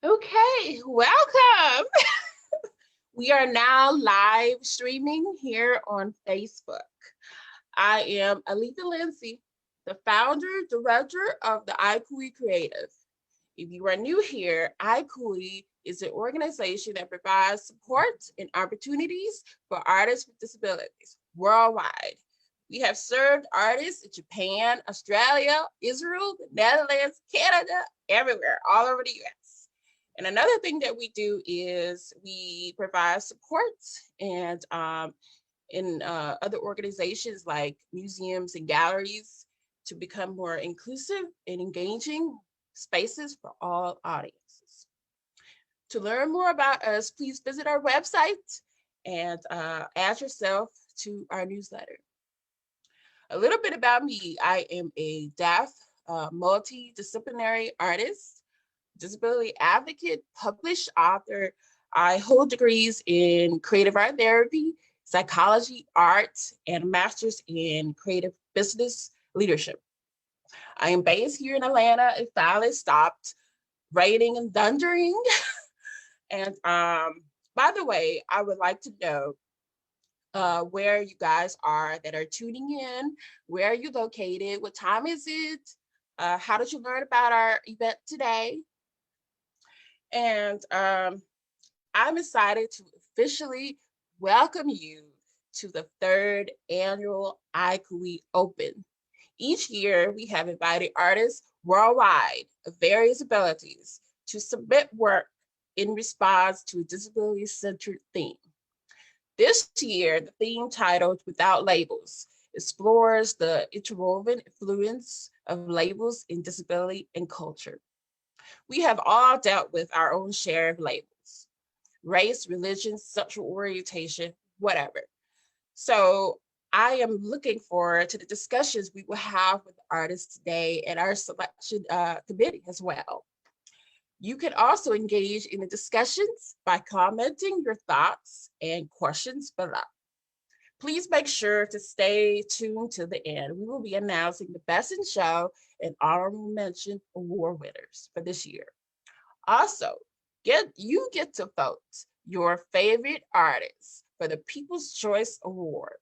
Okay, welcome. We are now live streaming here on Facebook. I am Aleatha Lindsay, the founder, director of the Ikouii Creative. If you are new here, Ikouii is an organization that provides support and opportunities for artists with disabilities worldwide. We have served artists in Japan, Australia, Israel, the Netherlands, Canada, everywhere, all over the US. And another thing that we do is we provide support and in other organizations like museums and galleries to become more inclusive and engaging spaces for all audiences. To learn more about us, please visit our website and add yourself to our newsletter. A little bit about me. I am a deaf, multidisciplinary artist, disability advocate, published author. I hold degrees in creative art therapy, psychology, art, and a master's in creative business leadership. I am based here in Atlanta. It finally stopped raining and thundering. And by the way, I would like to know where you guys are that are tuning in. Where are you located? What time is it? How did you learn about our event today? And I'm excited to officially welcome you to the 3rd annual Ikouii Open. Each year, we have invited artists worldwide of various abilities to submit work in response to a disability-centered theme. This year, the theme titled Without Labels explores the interwoven influence of labels in disability and culture. We have all dealt with our own share of labels: race, religion, sexual orientation, whatever. So I am looking forward to the discussions we will have with the artists today and our selection committee as well. You can also engage in the discussions by commenting your thoughts and questions below. Please make sure to stay tuned to the end. We will be announcing the Best in Show and Honorable Mention Award winners for this year. Also, you get to vote your favorite artist for the People's Choice Award.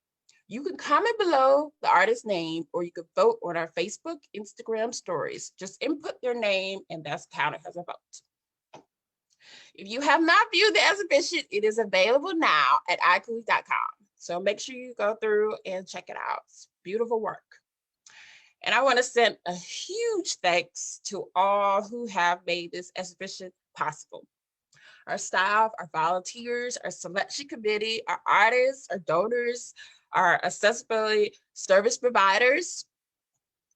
You can comment below the artist's name, or you can vote on our Facebook, Instagram stories. Just input your name and that's counted as a vote. If you have not viewed the exhibition, it is available now at ikouii.com. So make sure you go through and check it out. It's beautiful work. And I want to send a huge thanks to all who have made this exhibition possible. Our staff, our volunteers, our selection committee, our artists, our donors, our accessibility service providers.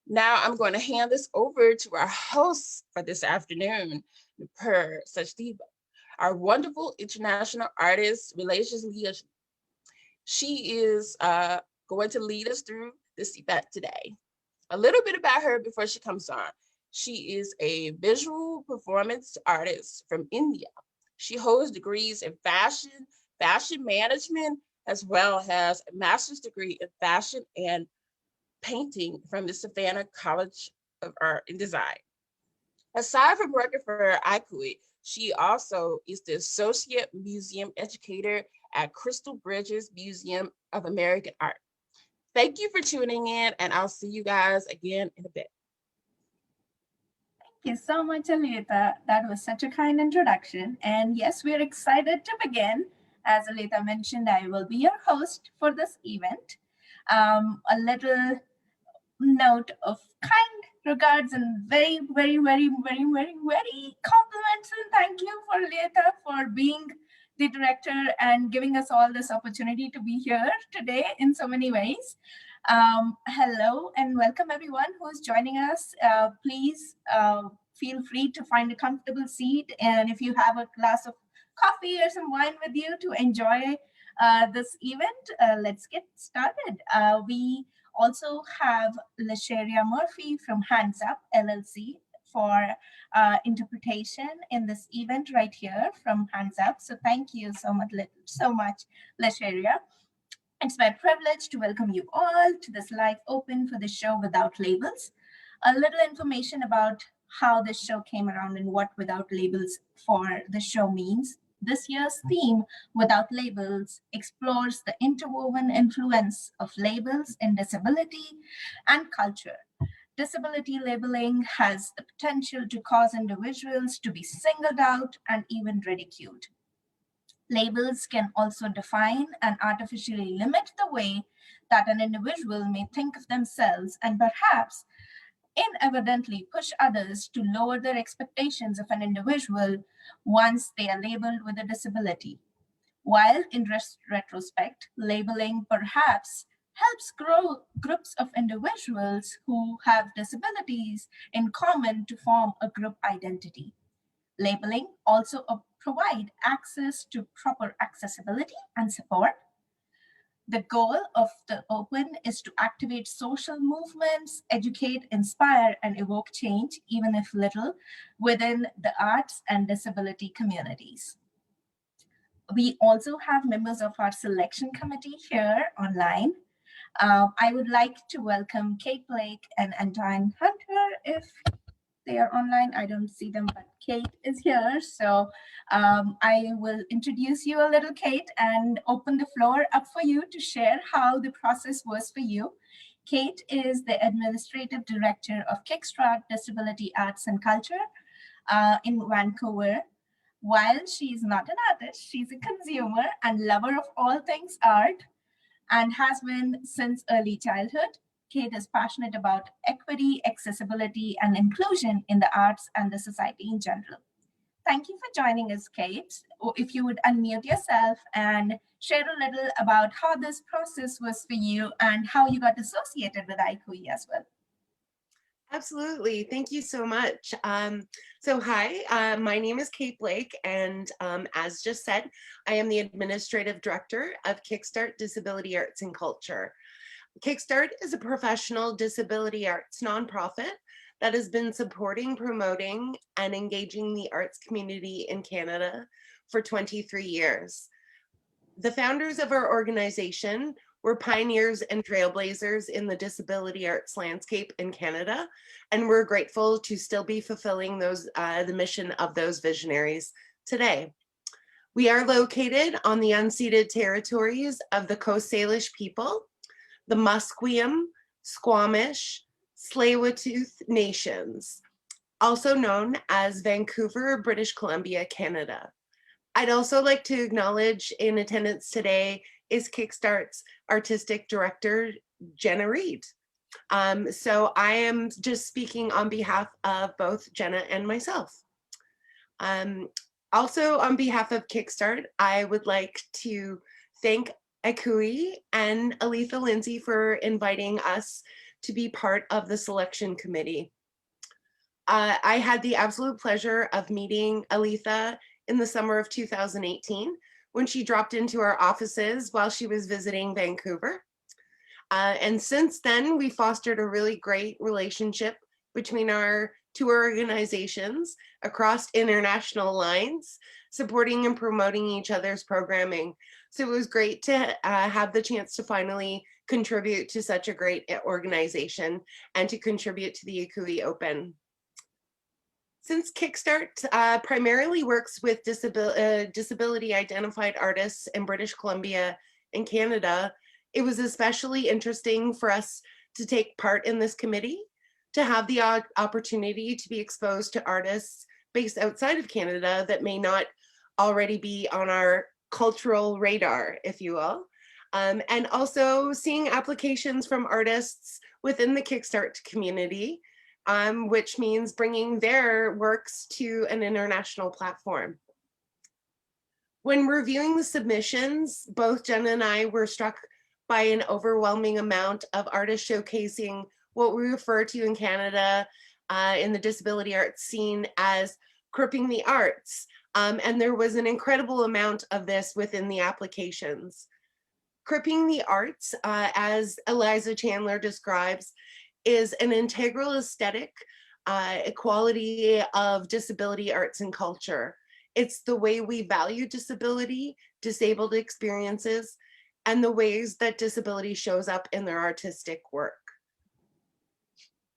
Now I'm going to hand this over to our host for this afternoon, 𝗜𝗞𝗢𝗡, our wonderful international artist relations leader. She is going to lead us through this event today. A little bit about her before she comes on. She is a visual performance artist from India. She holds degrees in fashion management, as well as a master's degree in fashion and painting from the Savannah College of Art and Design. Aside from working for Ikouii, she also is the Associate Museum Educator at Crystal Bridges Museum of American Art. Thank you for tuning in, and I'll see you guys again in a bit. Thank you so much, Aleatha. That was such a kind introduction. And yes, we're excited to begin. As Aleatha mentioned, I will be your host for this event. A little note of kind regards and very, very, very, very, very, very compliments and thank you for Aleatha for being the director and giving us all this opportunity to be here today in so many ways. Hello and welcome everyone who is joining us. Please feel free to find a comfortable seat, and if you have a glass of coffee or some wine with you to enjoy this event, let's get started. We also have Lasheria Murphy from Hands Up LLC for interpretation in this event right here from Hands Up. So thank you so much, Lasheria. It's my privilege to welcome you all to this live open for the show Without Labels. A little information about how this show came around and what Without Labels for the show means. This year's theme, Without Labels, explores the interwoven influence of labels in disability and culture. Disability labeling has the potential to cause individuals to be singled out and even ridiculed. Labels can also define and artificially limit the way that an individual may think of themselves and perhaps inadvertently push others to lower their expectations of an individual once they are labeled with a disability. While in retrospect, labeling perhaps helps grow groups of individuals who have disabilities in common to form a group identity. Labeling also provide access to proper accessibility and support. The goal of the Open is to activate social movements, educate, inspire, and evoke change, even if little, within the arts and disability communities. We also have members of our selection committee here online. I would like to welcome Kait Blake and Antoine Hunter if they are online. I don't see them, but Kait is here. So I will introduce you a little, Kait, and open the floor up for you to share how the process was for you. Kait is the Administrative Director of Kickstart Disability Arts and Culture in Vancouver. While she is not an artist, she's a consumer and lover of all things art and has been since early childhood. Kait is passionate about equity, accessibility, and inclusion in the arts and the society in general. Thank you for joining us, Kait. If you would unmute yourself and share a little about how this process was for you and how you got associated with Ikouii as well. Absolutely. Thank you so much. Hi, my name is Kait Blake, and as just said, I am the Administrative Director of Kickstart Disability Arts and Culture. Kickstart is a professional disability arts nonprofit that has been supporting, promoting, and engaging the arts community in Canada for 23 years. The founders of our organization were pioneers and trailblazers in the disability arts landscape in Canada, and we're grateful to still be fulfilling the mission of those visionaries today. We are located on the unceded territories of the Coast Salish people, the Musqueam, Squamish, Tsleil-Waututh nations, also known as Vancouver, British Columbia, Canada. I'd also like to acknowledge in attendance today is Kickstart's artistic director, Jenna Reid. So I am just speaking on behalf of both Jenna and myself. Also on behalf of Kickstart, I would like to thank Ikouii and Aleatha Lindsay for inviting us to be part of the selection committee. I had the absolute pleasure of meeting Aleatha in the summer of 2018 when she dropped into our offices while she was visiting Vancouver. And since then, we fostered a really great relationship between our two organizations across international lines, supporting and promoting each other's programming. So it was great to have the chance to finally contribute to such a great organization and to contribute to the Ikouii Open. Since Kickstart primarily works with disability identified artists in British Columbia and Canada, it was especially interesting for us to take part in this committee, to have the opportunity to be exposed to artists based outside of Canada that may not already be on our cultural radar, if you will. And also seeing applications from artists within the Kickstart community, which means bringing their works to an international platform. When reviewing the submissions, both Jenna and I were struck by an overwhelming amount of artists showcasing what we refer to in Canada in the disability arts scene as cripping the arts. And there was an incredible amount of this within the applications. Cripping the arts, as Eliza Chandler describes, is an integral aesthetic equality of disability arts and culture. It's the way we value disability, disabled experiences, and the ways that disability shows up in their artistic work.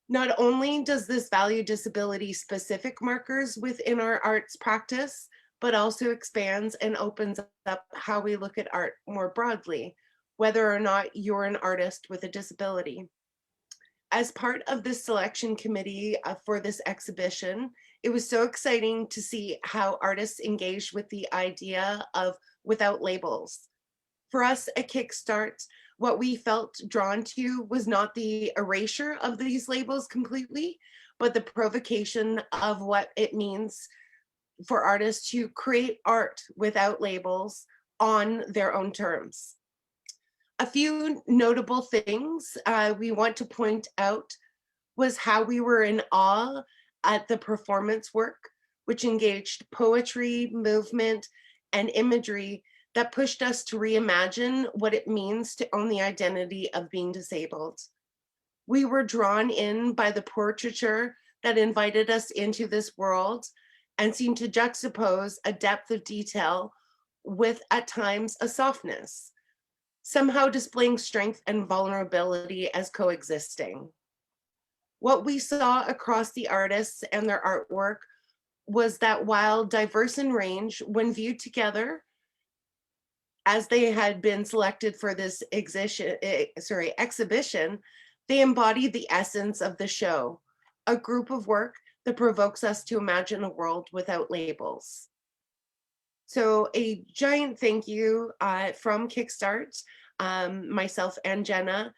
Not only does this value disability-specific markers within our arts practice, but also expands and opens up how we look at art more broadly, whether or not you're an artist with a disability. As part of this selection committee for this exhibition, it was so exciting to see how artists engaged with the idea of without labels. For us at Kickstart, what we felt drawn to was not the erasure of these labels completely, but the provocation of what it means for artists to create art without labels on their own terms. A few notable things we want to point out was how we were in awe at the performance work, which engaged poetry, movement, and imagery that pushed us to reimagine what it means to own the identity of being disabled. We were drawn in by the portraiture that invited us into this world and seemed to juxtapose a depth of detail with, at times, a softness, somehow displaying strength and vulnerability as coexisting. What we saw across the artists and their artwork was that while diverse in range, when viewed together, as they had been selected for this exhibition, they embodied the essence of the show, a group of work that provokes us to imagine a world without labels. So a giant thank you from Kickstart, myself and Jenna,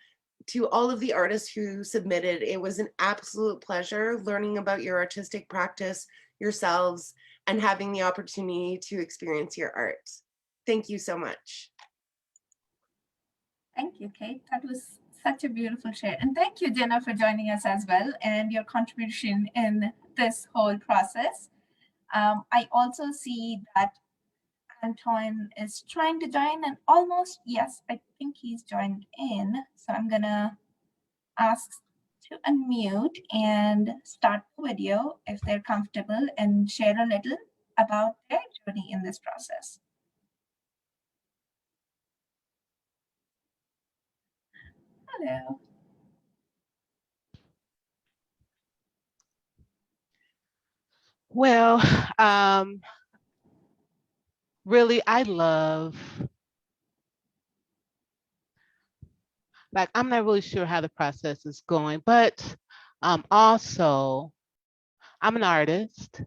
to all of the artists who submitted. It was an absolute pleasure learning about your artistic practice, yourselves, and having the opportunity to experience your art. Thank you so much. Thank you, Kait. That was such a beautiful share. And thank you, Jenna, for joining us as well and your contribution in this whole process. I also see that Antoine is trying to join and almost, yes, I think he's joined in. So I'm gonna ask to unmute and start the video if they're comfortable and share a little about their journey in this process. Hello. Well, really, I love, like, I'm not really sure how the process is going, but also, I'm an artist.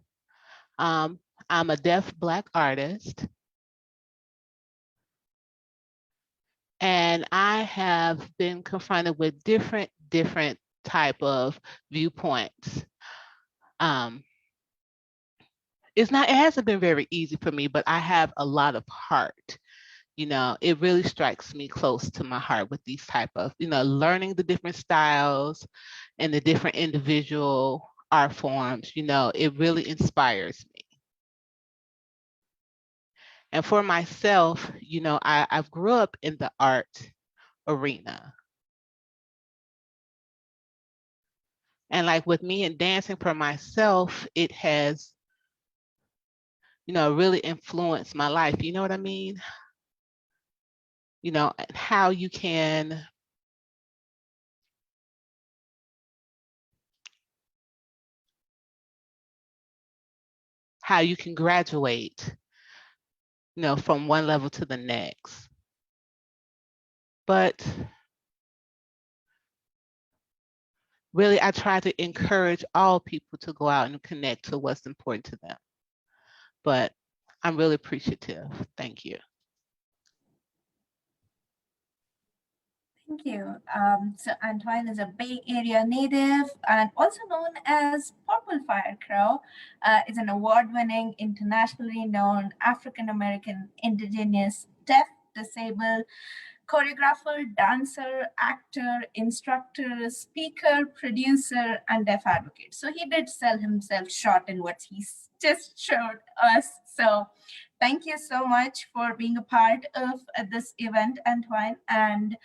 I'm a deaf Black artist. And I have been confronted with different type of viewpoints. It hasn't been very easy for me, but I have a lot of heart. You know, it really strikes me close to my heart with these type of, learning the different styles and the different individual art forms, it really inspires me. And for myself, I've grew up in the art arena. And like with me and dancing for myself, it has, really influenced my life. You know what I mean? How you can graduate, from one level to the next. But really, I try to encourage all people to go out and connect to what's important to them. But I'm really appreciative. Thank you. Thank you. So Antoine is a Bay Area native and also known as Purple Fire Crow. Is an award-winning, internationally known African-American, indigenous, deaf, disabled choreographer, dancer, actor, instructor, speaker, producer, and deaf advocate. So he did sell himself short in what he's just showed us. So thank you so much for being a part of this event, Antoine. And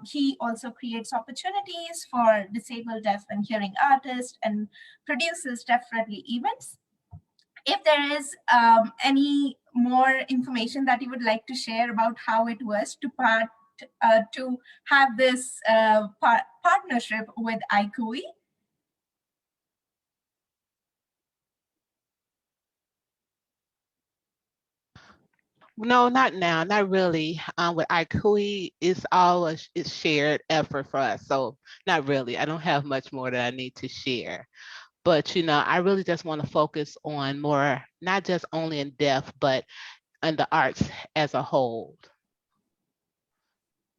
he also creates opportunities for disabled, deaf, and hearing artists and produces deaf-friendly events. If there is any more information that you would like to share about how it was to have this partnership with Ikouii. No, not now, not really. With Ikouii, it's shared effort for us. So not really. I don't have much more that I need to share. But I really just want to focus on more, not just only in deaf, but in the arts as a whole.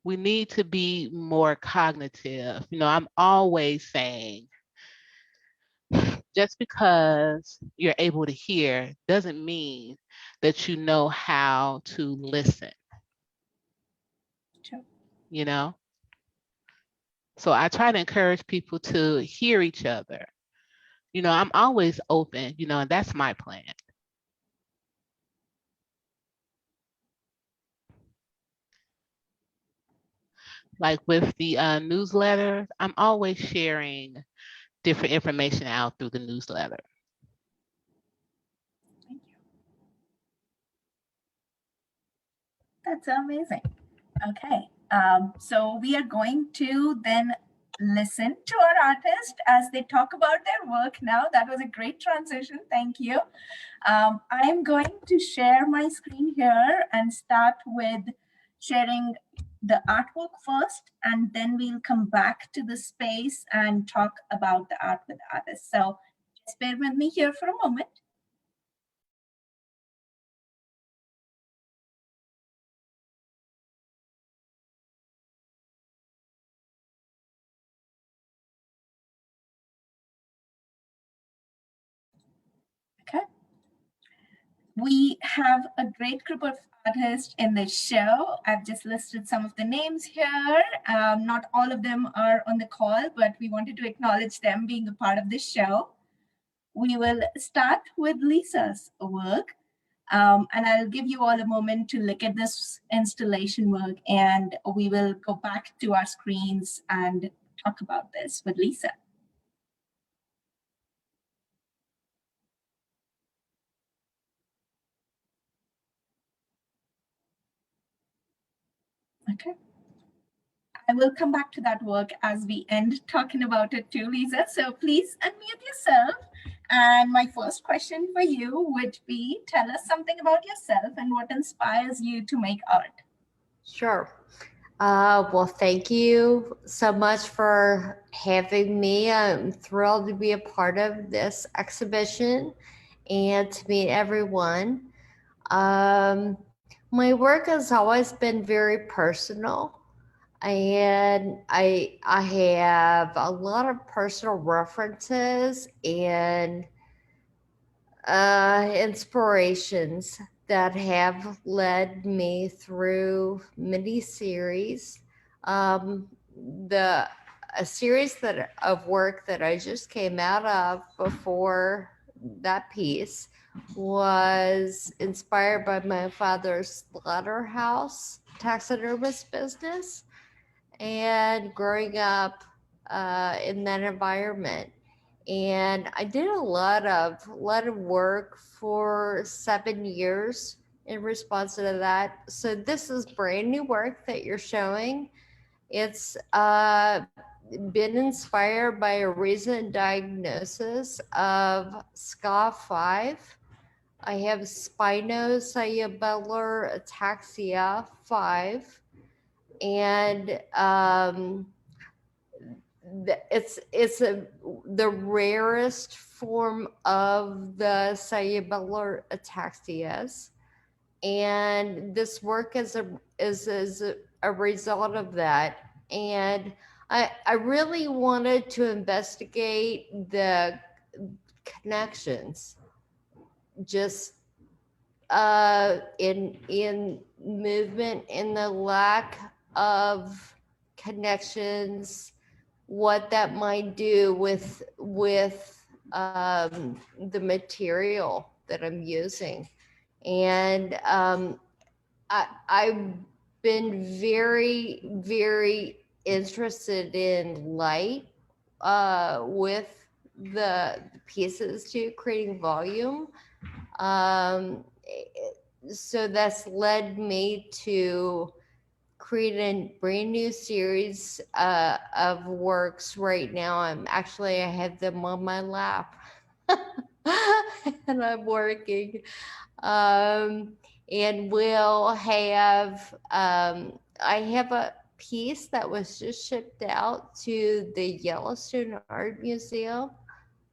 We need to be more cognitive. I'm always saying, just because you're able to hear doesn't mean that you know how to listen, Sure. So I try to encourage people to hear each other. I'm always open, and that's my plan. Like with the newsletter, I'm always sharing different information out through the newsletter. Thank you. That's amazing. Okay, so we are going to then listen to our artist as they talk about their work now. That was a great transition. Thank you. I'm going to share my screen here and start with sharing the artwork first, and then we'll come back to the space and talk about the art with the artist. So just bear with me here for a moment. Okay. We have a great group of artists in the show. I've just listed some of the names here. Not all of them are on the call, but we wanted to acknowledge them being a part of the show. We will start with Lisa's work. And I'll give you all a moment to look at this installation work, and we will go back to our screens and talk about this with Lisa. Okay. I will come back to that work as we end talking about it too, Lisa. So please unmute yourself. And my first question for you would be, tell us something about yourself and what inspires you to make art. Sure. Well, thank you so much for having me. I'm thrilled to be a part of this exhibition and to meet everyone. My work has always been very personal, and I have a lot of personal references and inspirations that have led me through many series. A series of work that I just came out of before that piece was inspired by my father's slaughterhouse taxidermist business and growing up in that environment. And I did a lot of work for 7 years in response to that. So this is brand new work that you're showing. It's been inspired by a recent diagnosis of SCA5. I have spinocerebellar ataxia 5, and it's the rarest form of the cerebellar ataxias, and this work is a result of that. And I really wanted to investigate the connections just in movement, in the lack of connections, what that might do with the material that I'm using. And I've been very, very interested in light with the pieces too, creating volume. So that's led me to create a brand new series of works right now. I have them on my lap and I'm working. And we'll have, I have a piece that was just shipped out to the Yellowstone Art Museum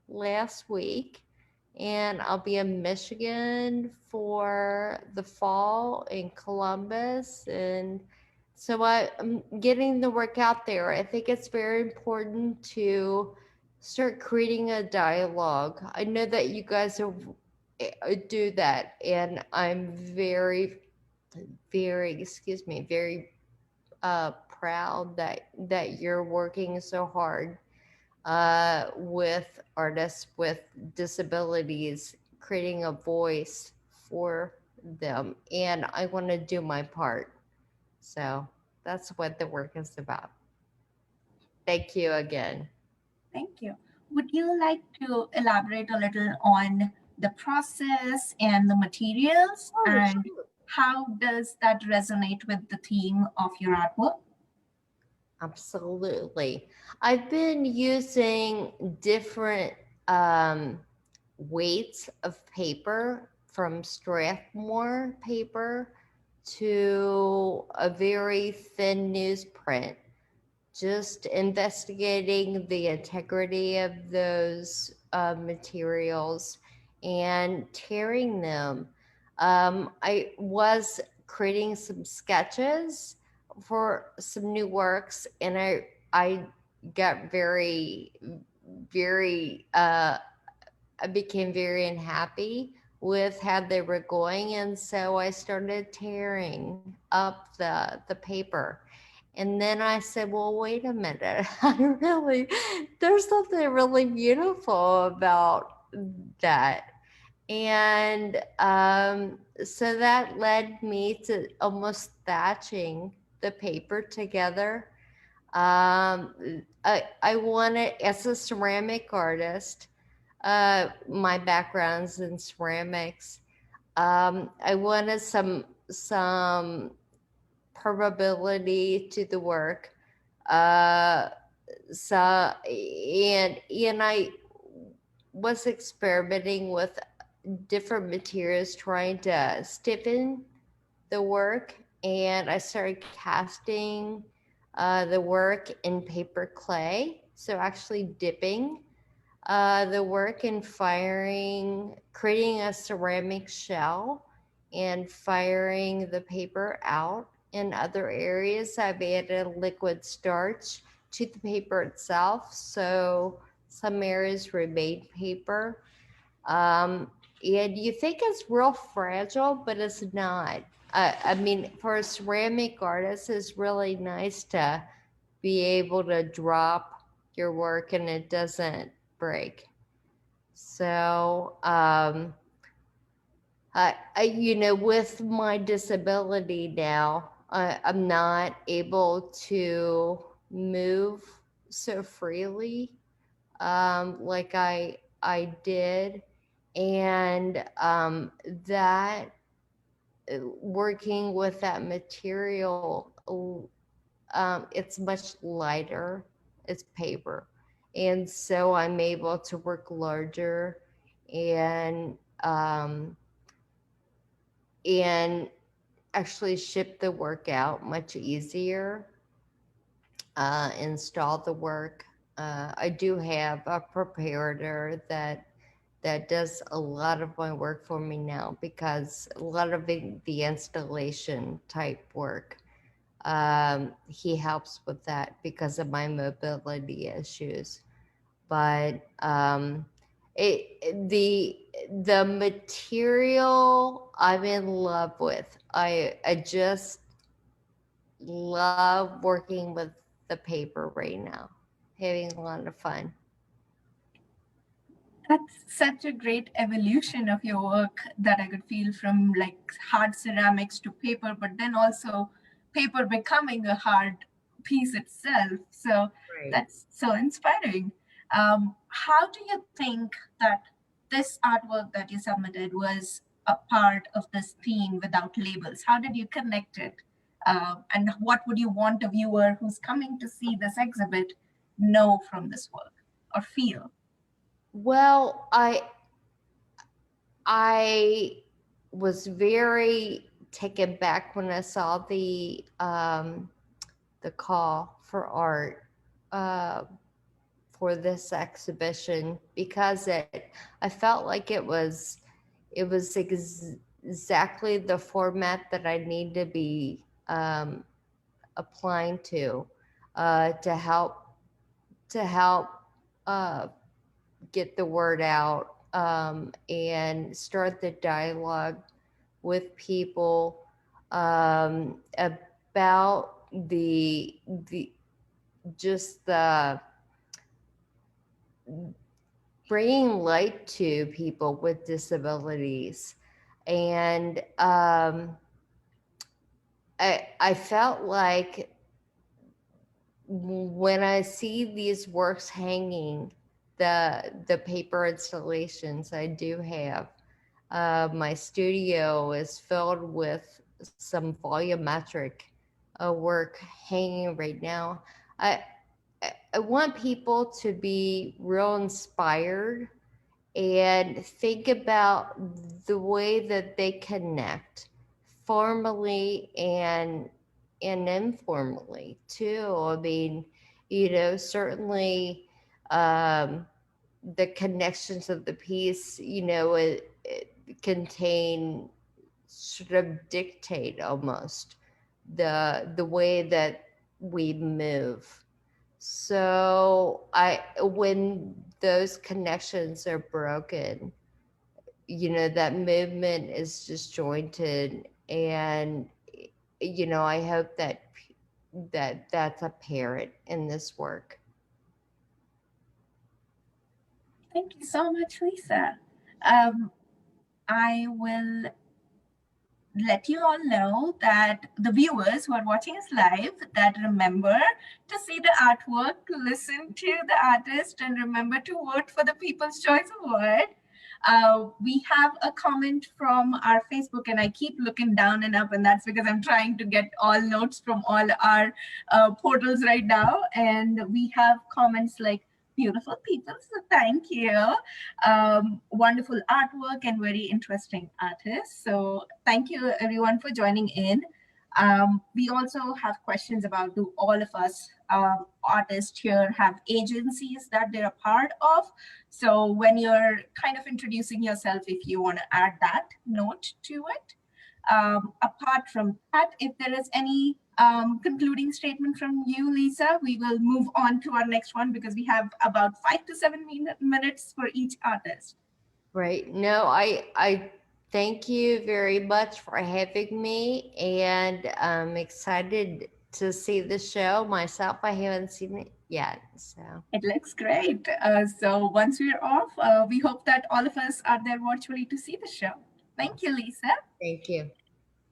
last week. And I'll be in Michigan for the fall in Columbus. And so I'm getting the work out there. I think it's very important to start creating a dialogue. I know that you guys do that, and I'm very, very, very proud that you're working so hard with artists with disabilities, creating a voice for them. And I want to do my part. So that's what the work is about. Thank you again. Thank you. Would you like to elaborate a little on the process and the materials, and Sure. how does that resonate with the theme of your artwork? Absolutely. I've been using different weights of paper, from Strathmore paper to a very thin newsprint, just investigating the integrity of those materials and tearing them. I was creating some sketches for some new works, and I got very, very I became very unhappy with how they were going, and so I started tearing up the paper. And then I said, well, wait a minute. There's something really beautiful about that. And so that led me to almost thatching the paper together. I wanted, as a ceramic artist, my background's in ceramics. I wanted some permeability to the work. So and I was experimenting with different materials, trying to stiffen the work, and I started casting the work in paper clay. So actually dipping the work in firing, creating a ceramic shell and firing the paper out. In other areas, I've added liquid starch to the paper itself, so some areas remain paper. And you think it's real fragile, but it's not. I mean, for a ceramic artist, it's really nice to be able to drop your work and it doesn't break. So, with my disability now, I'm not able to move so freely like I did, and that working with that material, it's much lighter. It's paper, and so I'm able to work larger and actually ship the work out much easier, install the work. I do have a preparator that does a lot of my work for me now, because a lot of the installation type work, he helps with that because of my mobility issues. But the material I'm in love with. I just love working with the paper right now, having a lot of fun. That's such a great evolution of your work that I could feel, from like hard ceramics to paper, but then also paper becoming a hard piece itself. So Right. that's so inspiring. How do you think that this artwork that you submitted was a part of this theme without labels? How did you connect it? And what would you want a viewer who's coming to see this exhibit know from this work or feel? Well, I was very taken back when I saw the call for art for this exhibition, because I felt like it was exactly the format that I need to be applying to help get the word out and start the dialogue with people about the bringing light to people with disabilities. And I felt like when I see these works hanging, the paper installations I do have, my studio is filled with some volumetric work hanging right now. I want people to be real inspired and think about the way that they connect formally and informally too. I mean, certainly the connections of the piece, it contain, sort of dictate almost the way that we move. So when those connections are broken, that movement is disjointed, and I hope that's apparent in this work. Thank you so much, Lisa. I will let you all know that the viewers who are watching us live, that remember to see the artwork, listen to the artist, and remember to vote for the People's Choice Award. We have a comment from our Facebook, and I keep looking down and up, and that's because I'm trying to get all notes from all our portals right now. And we have comments like, beautiful people, so thank you. Wonderful artwork and very interesting artists. So thank you everyone for joining in. We also have questions about, do all of us artists here have agencies that they're a part of? So when you're kind of introducing yourself, if you want to add that note to it. Apart from that, if there is any concluding statement from you, Lisa, we will move on to our next one because we have about 5 to 7 minutes for each artist. Right. No, I thank you very much for having me, and I'm excited to see the show myself. I haven't seen it yet, so. It looks great. So once we're off, we hope that all of us are there virtually to see the show. Thank you, Lisa. Thank you.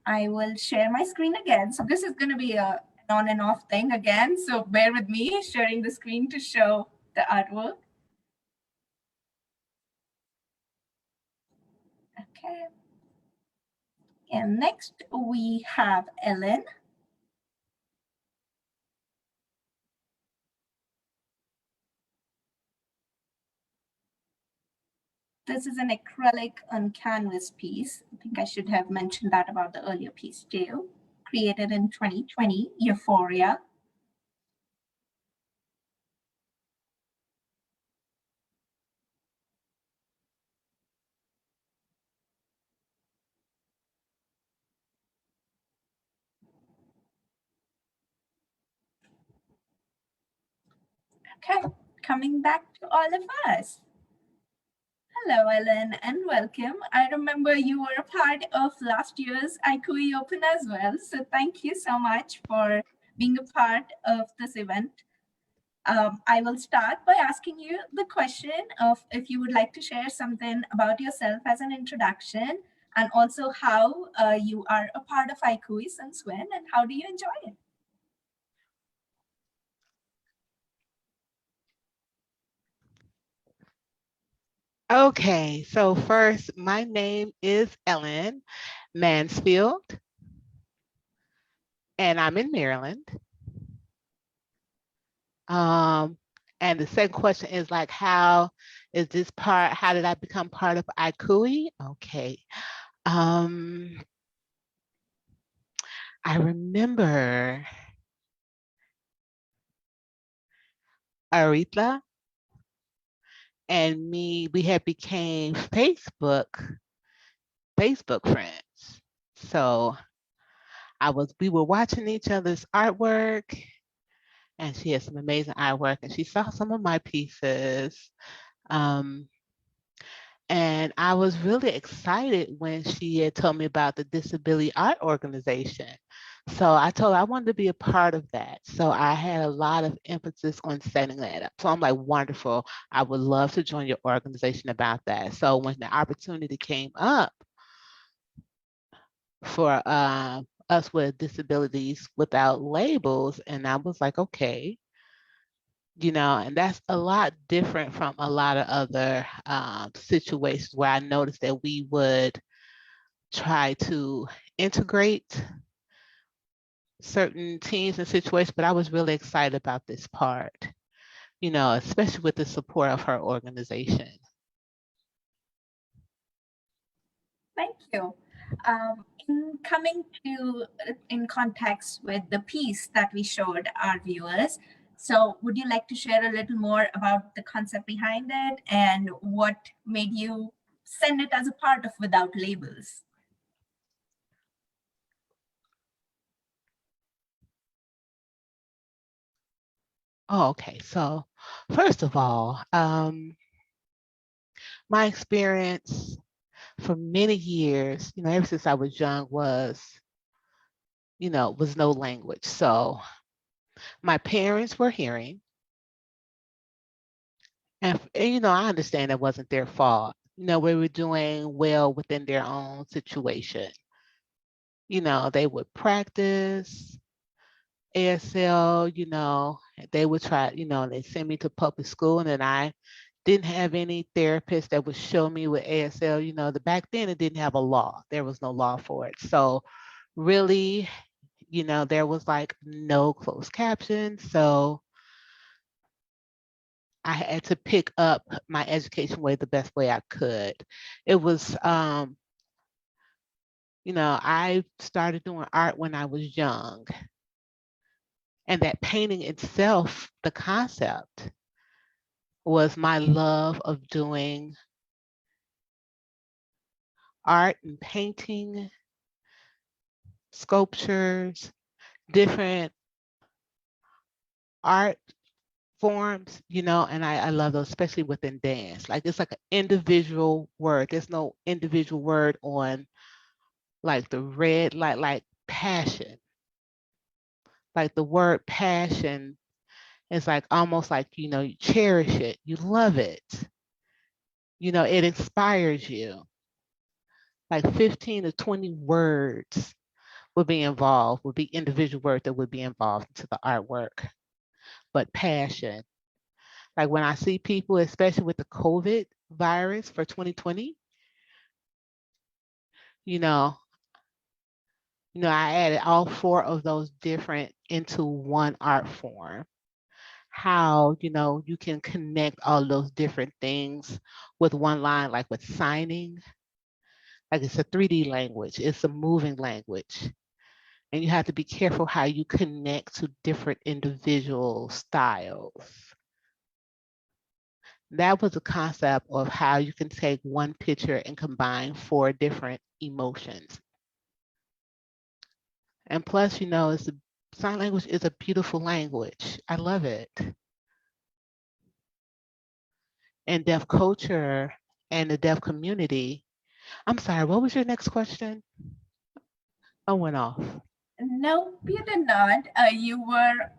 I will share my screen again. So this is going to be an on and off thing again. So bear with me, sharing the screen to show the artwork. Okay. And next we have Ellen. This is an acrylic on canvas piece. I think I should have mentioned that about the earlier piece too. Created in 2020, Euphoria. Okay, coming back to all of us. Hello, Ellen, and welcome. I remember you were a part of last year's Ikouii Open as well. So thank you so much for being a part of this event. I will start by asking you the question of if you would like to share something about yourself as an introduction, and also how you are a part of Ikouii since when, and how do you enjoy it? Okay, so first, my name is Ellen Mansfield, and I'm in Maryland. And the second question is like, how did I become part of Ikouii? Okay. Um, I remember Aretha and me, we had became Facebook friends. So we were watching each other's artwork, and she had some amazing artwork, and she saw some of my pieces. Um, and I was really excited when she had told me about the Disability Art Organization. So I told her I wanted to be a part of that. So I had a lot of emphasis on setting that up. So I'm like, wonderful. I would love to join your organization about that. So when the opportunity came up for us with disabilities without labels, and I was like, okay, and that's a lot different from a lot of other situations where I noticed that we would try to integrate certain teams and situations, but I was really excited about this part, especially with the support of her organization. Thank you. In context with the piece that we showed our viewers, so would you like to share a little more about the concept behind it and what made you send it as a part of Without Labels? Oh, okay. So first of all, my experience for many years, ever since I was young was no language. So my parents were hearing, and I understand it wasn't their fault. We were doing well within their own situation. They would practice ASL, they would try, they send me to public school, and then I didn't have any therapist that would show me with ASL. Back then it didn't have a law. There was no law for it. So really, there was like no closed caption. So I had to pick up my education way the best way I could. It was, I started doing art when I was young. And that painting itself, the concept, was my love of doing art and painting, sculptures, different art forms, and I love those, especially within dance. Like it's like an individual word. There's no individual word on like the red, like passion. Like the word passion is like almost like, you cherish it, you love it. It inspires you. Like 15 to 20 words would be individual words that would be involved into the artwork. But passion, like when I see people, especially with the COVID virus for 2020, I added all four of those different into one art form. How, you can connect all those different things with one line, like with signing. Like it's a 3D language, it's a moving language. And you have to be careful how you connect to different individual styles. That was a concept of how you can take one picture and combine 4 different emotions. And plus, sign language is a beautiful language. I love it. And deaf culture and the deaf community. I'm sorry, what was your next question? I went off. No, you did not. You were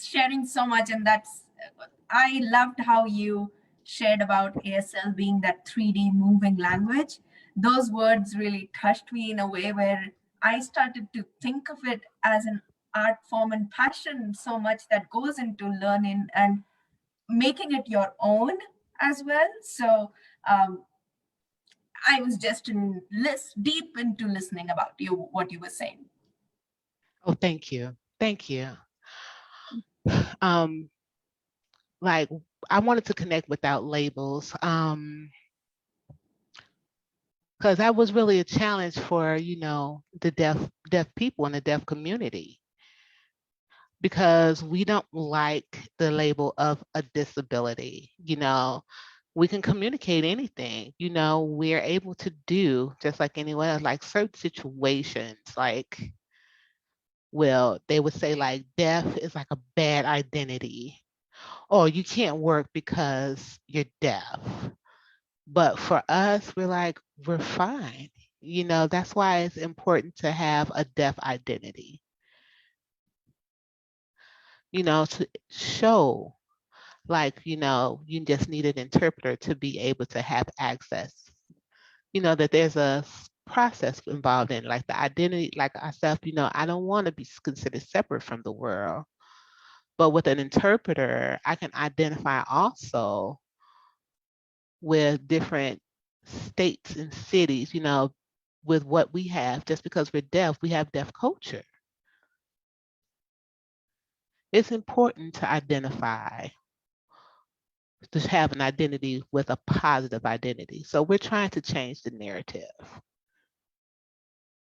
sharing so much, and I loved how you shared about ASL being that 3D moving language. Those words really touched me in a way where I started to think of it as an art form and passion so much that goes into learning and making it your own as well. So I was just deep into listening about what you were saying. Oh, thank you. Thank you. Like I wanted to connect without labels. because that was really a challenge for, you know, the deaf people in the deaf community, because we don't like the label of a disability. You know, we can communicate anything, you know, we're able to do just like anyone else, like certain situations, like, well, they would say like deaf is like a bad identity, or you can't work because you're deaf. But for us, we're like, we're fine. You know, that's why it's important to have a deaf identity, you know, to show like, you know, you just need an interpreter to be able to have access, you know, that there's a process involved in like the identity, like ourselves, you know, I don't want to be considered separate from the world. But with an interpreter, I can identify also with different states and cities, you know, with what we have. Just because we're deaf, we have deaf culture. It's important to identify, to have an identity with a positive identity. So we're trying to change the narrative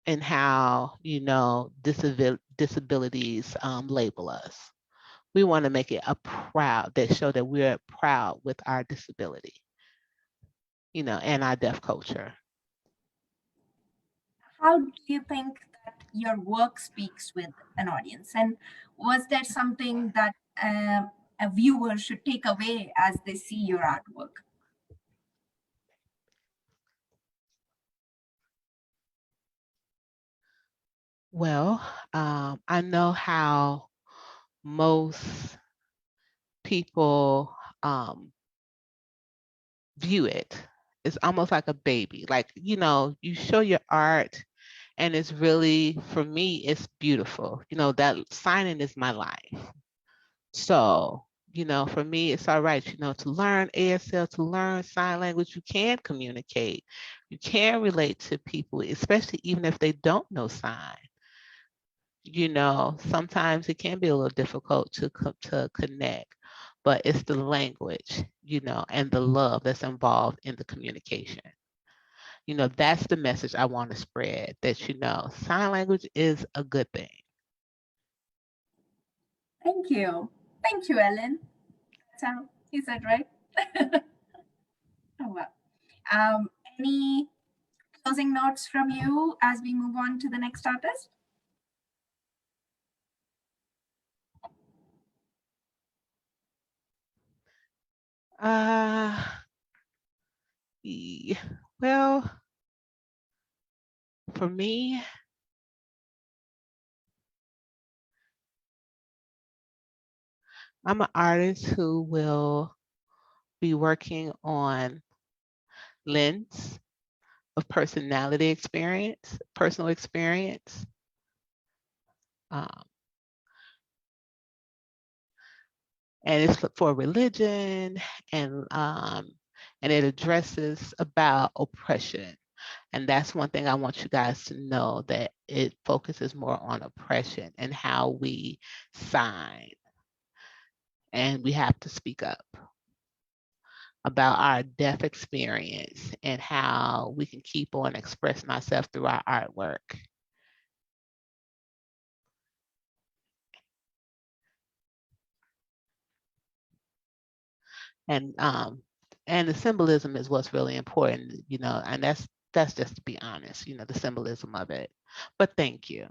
and how, you know, disabilities label us. We want to make it a proud, that show that we're proud with our disability, you know, and our deaf culture. How do you think that your work speaks with an audience? And was there something that a viewer should take away as they see your artwork? Well, I know how most people view it. It's almost like a baby. Like, you know, you show your art and it's really, for me, it's beautiful. You know, that signing is my life. So, you know, for me, it's all right, you know, to learn ASL, to learn sign language, you can communicate. You can relate to people, especially even if they don't know sign. You know, sometimes it can be a little difficult to connect, but it's the language, you know, and the love that's involved in the communication. You know, that's the message I want to spread, that, you know, sign language is a good thing. Thank you. Thank you, Ellen. That's how you said, right? Oh, well. Any closing notes from you as we move on to the next artist? Well, for me, I'm an artist who will be working on lens of personality experience, personal experience. And it's for religion, and it addresses about oppression. And that's one thing I want you guys to know, that it focuses more on oppression and how we sign. And we have to speak up about our deaf experience and how we can keep on expressing ourselves through our artwork. And the symbolism is what's really important, you know, and that's just to be honest, you know, the symbolism of it. But thank you.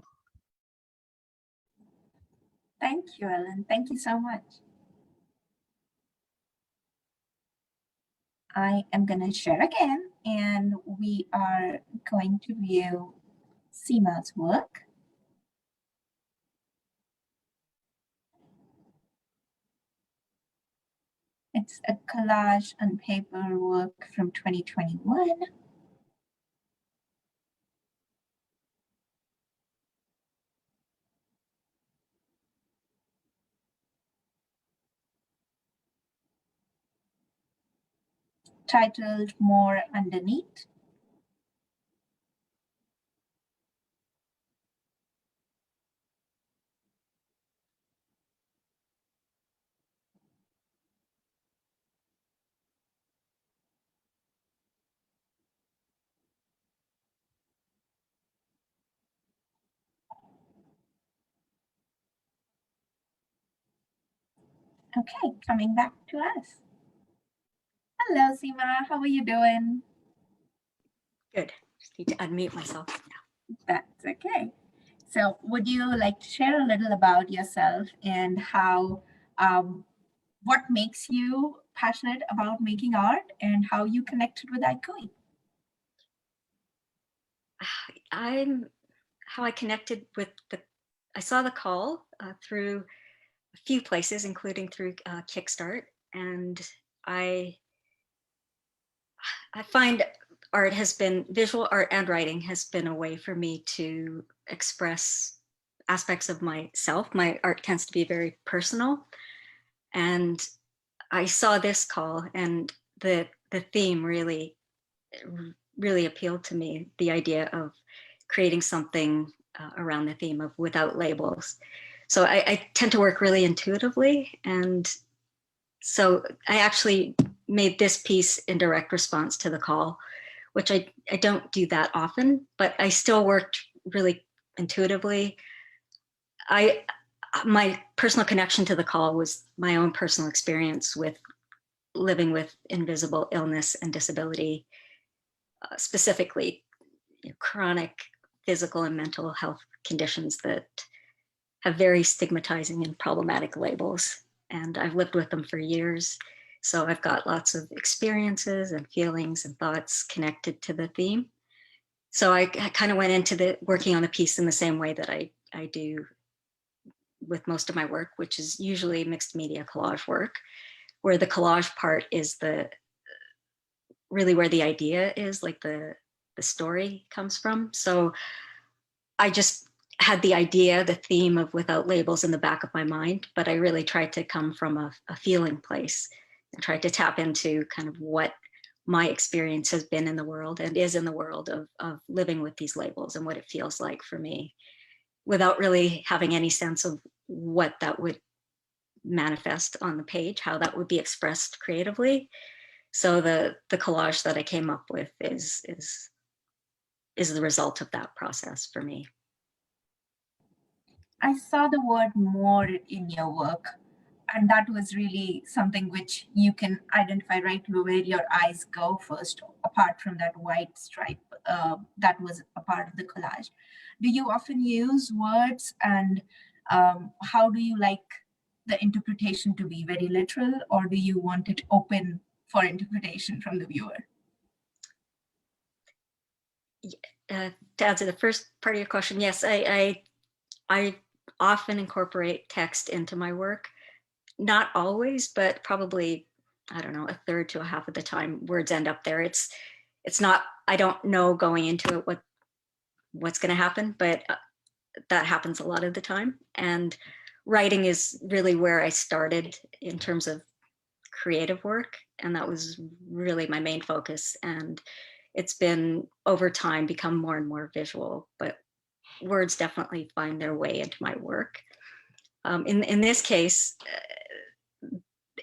Thank you, Ellen. Thank you so much. I am going to share again, and we are going to view Seema's work. It's a collage on paper work from 2021. Titled More Underneath. Okay, coming back to us. Hello, Seema. How are you doing? Good. Just need to unmute myself. That's okay. So would you like to share a little about yourself and how, what makes you passionate about making art and how you connected with Ikouii? How I connected with I saw the call through a few places, including through Kickstart. And I find visual art and writing has been a way for me to express aspects of myself. My art tends to be very personal. And I saw this call, and the theme really appealed to me, the idea of creating something around the theme of without labels. So I tend to work really intuitively. And so I actually made this piece in direct response to the call, which I don't do that often, but I still worked really intuitively. My personal connection to the call was my own personal experience with living with invisible illness and disability, specifically chronic physical and mental health conditions that have very stigmatizing and problematic labels. And I've lived with them for years. So I've got lots of experiences and feelings and thoughts connected to the theme. So I kind of went into working on the piece in the same way that I do with most of my work, which is usually mixed media collage work, where the collage part is really where the idea is, like the story comes from. So I just had the idea, the theme of without labels in the back of my mind, but I really tried to come from a feeling place and tried to tap into kind of what my experience has been in the world and is in the world of living with these labels and what it feels like for me, without really having any sense of what that would manifest on the page, how that would be expressed creatively. So the collage that I came up with is the result of that process for me. I saw the word more in your work, and that was really something which you can identify right where your eyes go first, apart from that white stripe that was a part of the collage. Do you often use words, and how do you like the interpretation to be? Very literal, or do you want it open for interpretation from the viewer? To answer the first part of your question, yes, I often incorporate text into my work. Not always, but probably, I don't know, a third to a half of the time words end up there. It's not, I don't know going into it what's going to happen, but that happens a lot of the time. And writing is really where I started in terms of creative work. And that was really my main focus. And it's been over time become more and more visual, but words definitely find their way into my work. In this case,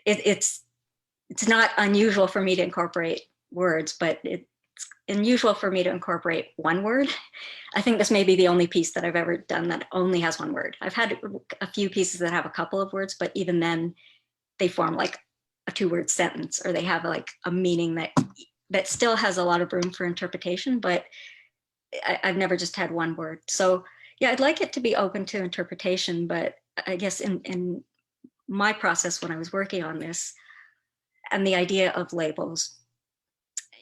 it's not unusual for me to incorporate words, but it's unusual for me to incorporate one word. I think this may be the only piece that I've ever done that only has one word. I've had a few pieces that have a couple of words, but even then they form like a 2-word sentence, or they have like a meaning that still has a lot of room for interpretation, but I've never just had one word. So yeah, I'd like it to be open to interpretation, but I guess in my process when I was working on this and the idea of labels,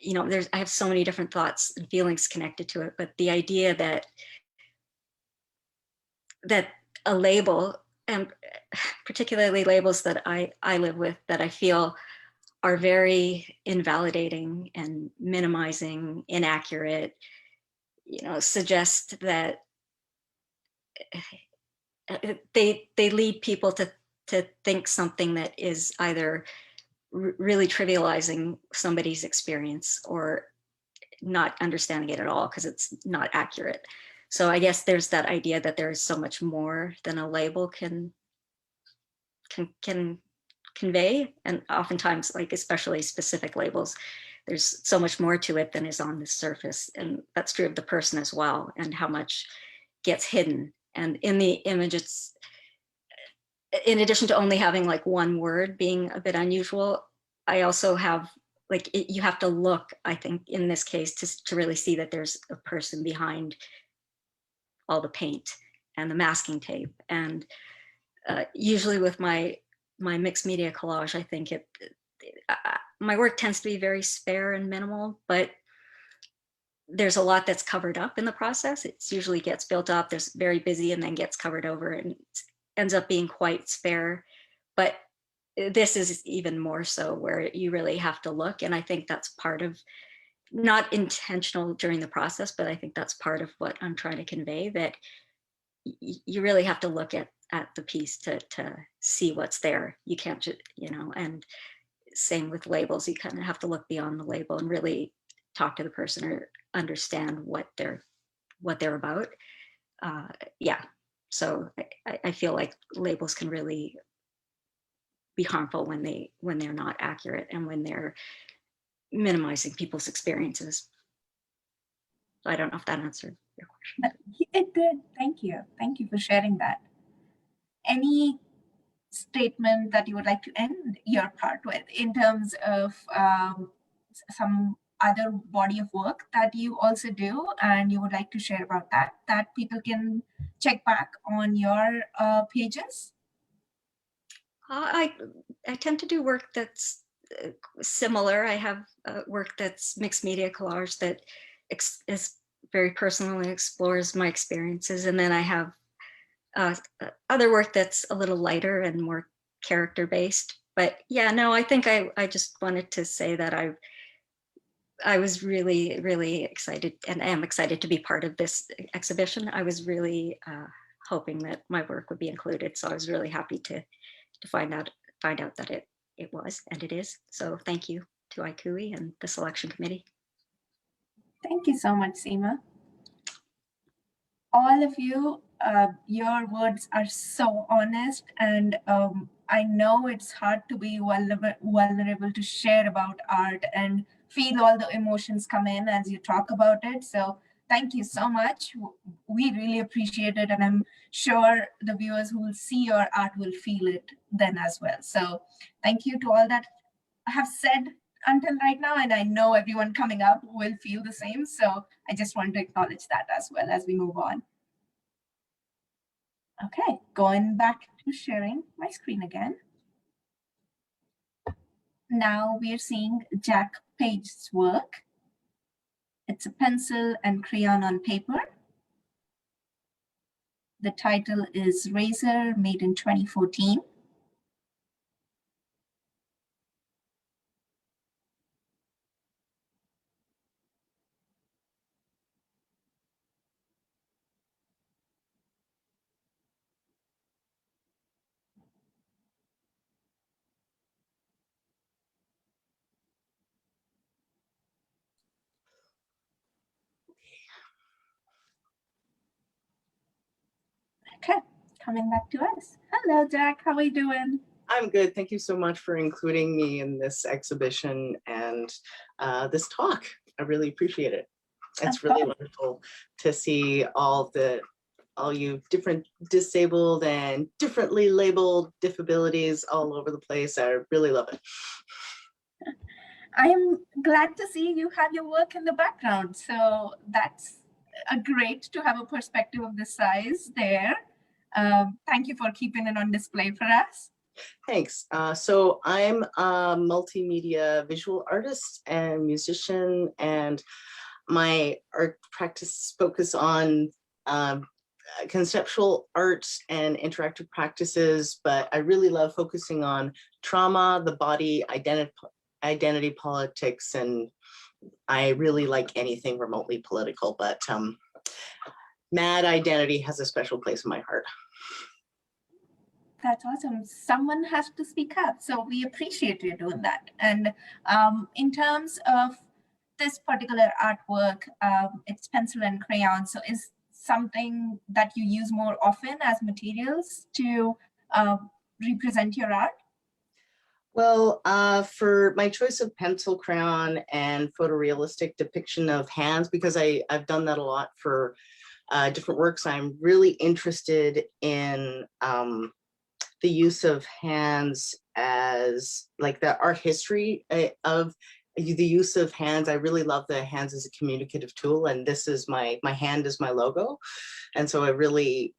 you know, I have so many different thoughts and feelings connected to it, but the idea that a label, and particularly labels that I live with, that I feel are very invalidating and minimizing, inaccurate, you know, suggest that they lead people to think something that is either really trivializing somebody's experience or not understanding it at all because it's not accurate. So I guess there's that idea that there is so much more than a label can convey, and oftentimes, like especially specific labels, there's so much more to it than is on the surface, and that's true of the person as well, and how much gets hidden. And in the image, in addition to only having like one word being a bit unusual, I also have like, you have to look, I think in this case, to really see that there's a person behind all the paint and the masking tape. And usually with my mixed media collage, I think my work tends to be very spare and minimal, but there's a lot that's covered up in the process. It usually gets built up, there's very busy and then gets covered over and ends up being quite spare. But this is even more so, where you really have to look. And I think that's part of, not intentional during the process, but I think that's part of what I'm trying to convey, that you really have to look at the piece to see what's there. You can't just, and same with labels, you kind of have to look beyond the label and really talk to the person or understand what they're about. Yeah, so I feel like labels can really be harmful when they're not accurate and when they're minimizing people's experiences. I don't know if that answered your question. It did. Thank you. Thank you for sharing that. Any statement that you would like to end your part with in terms of some other body of work that you also do and you would like to share about that people can check back on your pages? I tend to do work that's similar. I have work that's mixed media collage that is very personally explores my experiences, and then I have other work that's a little lighter and more character based. But yeah, no, I think I just wanted to say that I was really, really excited and am excited to be part of this exhibition. I was really hoping that my work would be included, so I was really happy to find out that it was, and it is. So thank you to Ikouii and the selection committee. Thank you so much, Seema. All of you, your words are so honest, and I know it's hard to be vulnerable to share about art and feel all the emotions come in as you talk about it. So thank you so much. We really appreciate it, and I'm sure the viewers who will see your art will feel it then as well. So thank you to all that have said until right now, and I know everyone coming up will feel the same. So I just want to acknowledge that as well as we move on. Okay, going back to sharing my screen again. Now we're seeing Jack Page's work. It's a pencil and crayon on paper. The title is Razor, made in 2014. Okay, coming back to us. Hello, Jack. How are you doing? I'm good. Thank you so much for including me in this exhibition and this talk. I really appreciate it. It's really wonderful to see all you different disabled and differently labeled disabilities all over the place. I really love it. I am glad to see you have your work in the background. So that's great to have a perspective of this size there. Thank you for keeping it on display for us. Thanks. So I'm a multimedia visual artist and musician, and my art practice focus on conceptual art and interactive practices, but I really love focusing on trauma, the body, identity politics, and I really like anything remotely political, but mad identity has a special place in my heart. That's awesome. Someone has to speak up, so we appreciate you doing that. And in terms of this particular artwork, it's pencil and crayon, so is something that you use more often as materials to represent your art? Well, for my choice of pencil, crayon, and photorealistic depiction of hands, because I've done that a lot for different works, I'm really interested in the use of hands as like the art history of the use of hands. I really love the hands as a communicative tool, and this is my hand is my logo. And so I really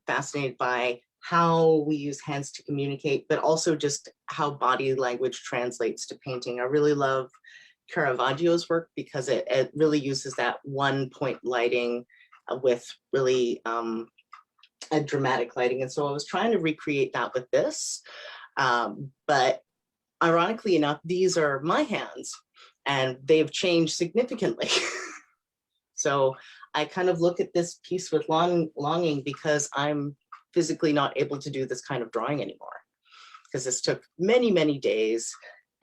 fascinated by how we use hands to communicate, but also just how body language translates to painting. I really love Caravaggio's work because it really uses that one point lighting with really a dramatic lighting. And so I was trying to recreate that with this. But ironically enough, these are my hands and they've changed significantly. So I kind of look at this piece with longing because I'm physically not able to do this kind of drawing anymore, because this took many, many days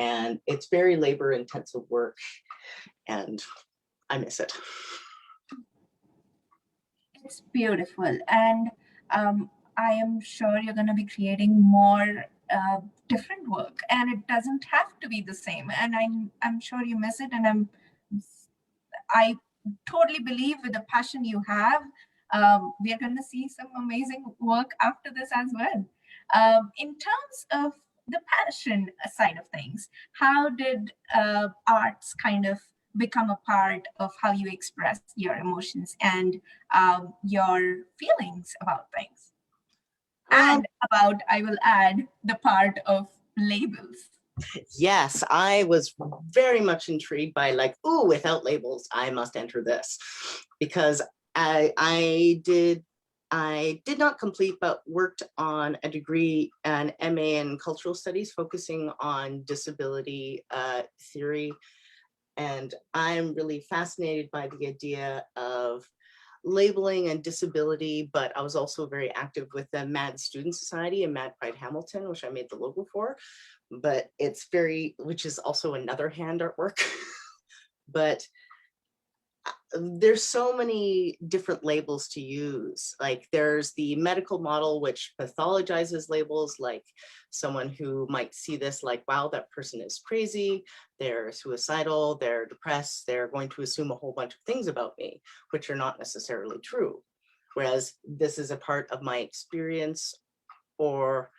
and it's very labor intensive work and I miss it. It's beautiful. And I am sure you're going to be creating more different work, and it doesn't have to be the same. And I'm sure you miss it. And I totally believe with the passion you have, we are going to see some amazing work after this as well. In terms of the passion side of things, how did arts kind of become a part of how you express your emotions and your feelings about things? And about, I will add, the part of labels. Yes, I was very much intrigued by like, ooh, without labels, I must enter this, because I did not complete, but worked on a degree, an MA in cultural studies, focusing on disability theory. And I'm really fascinated by the idea of labeling and disability, but I was also very active with the Mad Student Society and Mad Pride Hamilton, which I made the logo for, but it's which is also another hand artwork. But there's so many different labels to use. Like there's the medical model, which pathologizes labels, like someone who might see this like, wow, that person is crazy, they're suicidal, they're depressed, they're going to assume a whole bunch of things about me, which are not necessarily true. Whereas this is a part of my experience, or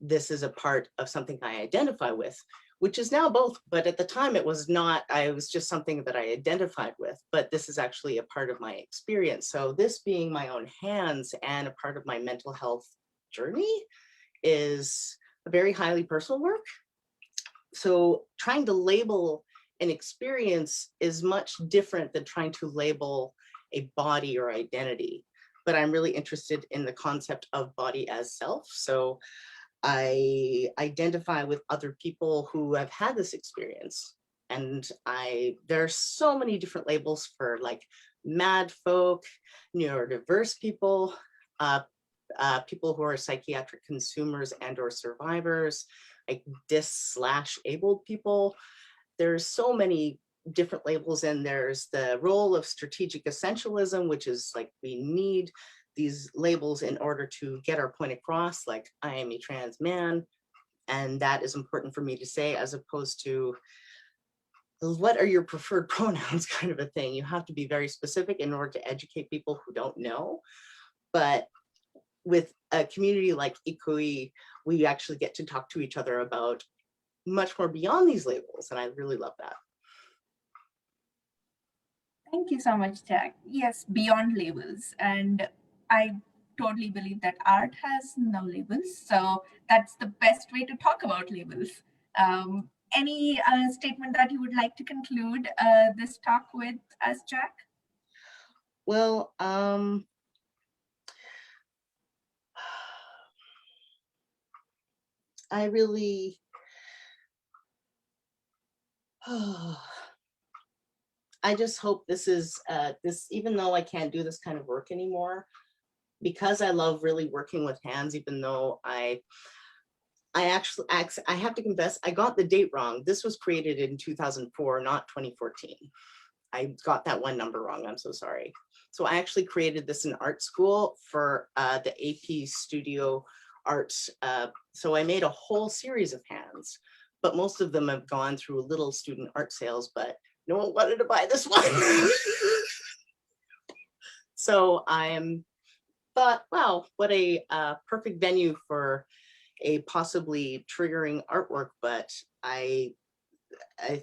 this is a part of something I identify with, which is now both, but at the time it was not. It was just something that I identified with, but this is actually a part of my experience. So this being my own hands and a part of my mental health journey is a very highly personal work. So trying to label an experience is much different than trying to label a body or identity, but I'm really interested in the concept of body as self. So I identify with other people who have had this experience. And there's so many different labels for like mad folk, neurodiverse people, people who are psychiatric consumers and or survivors, like dis/abled people. There's so many different labels, and there's the role of strategic essentialism, which is like we need these labels in order to get our point across, like I am a trans man, and that is important for me to say, as opposed to what are your preferred pronouns kind of a thing. You have to be very specific in order to educate people who don't know. But with a community like Ikouii, we actually get to talk to each other about much more beyond these labels, and I really love that. Thank you so much, Jack. Yes, beyond labels. And I totally believe that art has no labels. So that's the best way to talk about labels. Any statement that you would like to conclude this talk with us, Jack? Well, I really, I just hope this is, even though I can't do this kind of work anymore, because I love really working with hands, even though I have to confess, I got the date wrong. This was created in 2004, not 2014. I got that one number wrong, I'm so sorry. So I actually created this in art school for the AP Studio Arts. So I made a whole series of hands, but most of them have gone through little student art sales, but no one wanted to buy this one. So I am thought, wow, what a perfect venue for a possibly triggering artwork. But I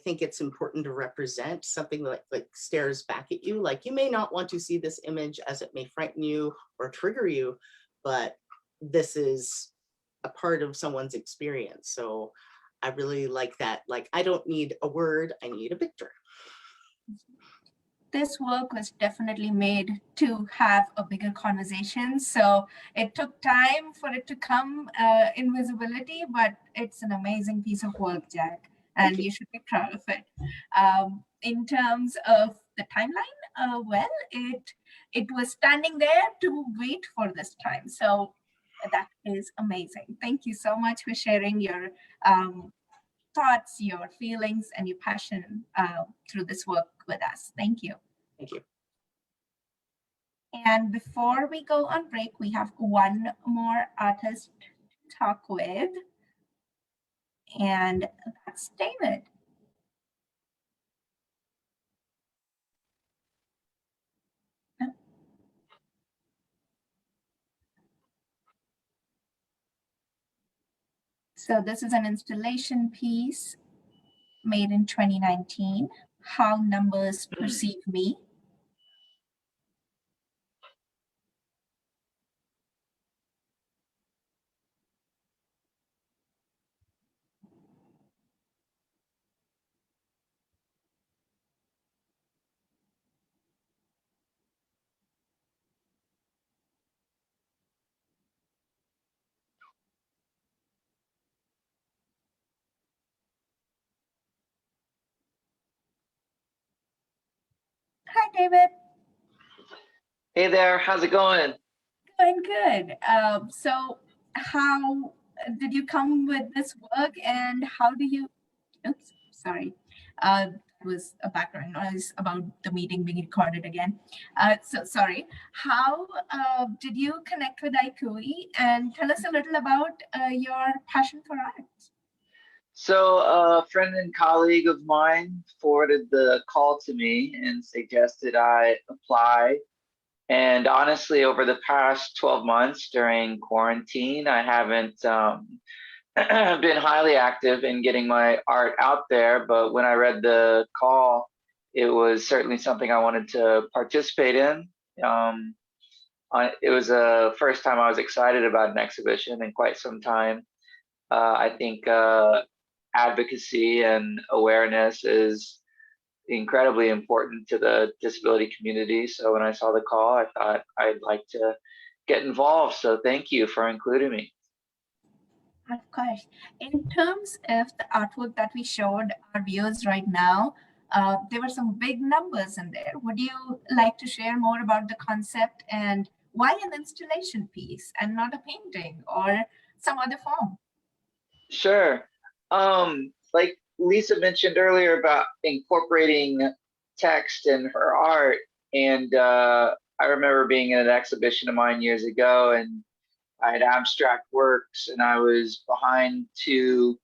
think it's important to represent something that like stares back at you. Like, you may not want to see this image as it may frighten you or trigger you, but this is a part of someone's experience. So I really like that. Like, I don't need a word, I need a picture. This work was definitely made to have a bigger conversation. So it took time for it to come in visibility, but it's an amazing piece of work, Jack, and you should be proud of it. In terms of the timeline, well, it was standing there to wait for this time. So that is amazing. Thank you so much for sharing your thoughts, your feelings, and your passion through this work with us. Thank you. Thank you. And before we go on break, we have one more artist to talk with, and that's David. So this is an installation piece made in 2019, How Numbers Perceive Me. Hi, David. Hey there, how's it going? Going good. So how did you come with this work, and how do you, oops, sorry. That was a background noise about the meeting being recorded again. So sorry. How did you connect with Ikouii, and tell us a little about your passion for art? So a friend and colleague of mine forwarded the call to me and suggested I apply. And honestly, over the past 12 months during quarantine, I haven't been highly active in getting my art out there. But when I read the call, it was certainly something I wanted to participate in. It was the first time I was excited about an exhibition in quite some time. I think advocacy and awareness is incredibly important to the disability community. So when I saw the call, I thought I'd like to get involved. So thank you for including me. Of course. In terms of the artwork that we showed our viewers right now, there were some big numbers in there. Would you like to share more about the concept and why an installation piece and not a painting or some other form? Sure. Like Lisa mentioned earlier about incorporating text in her art, and I remember being in an exhibition of mine years ago, and I had abstract works, and I was behind two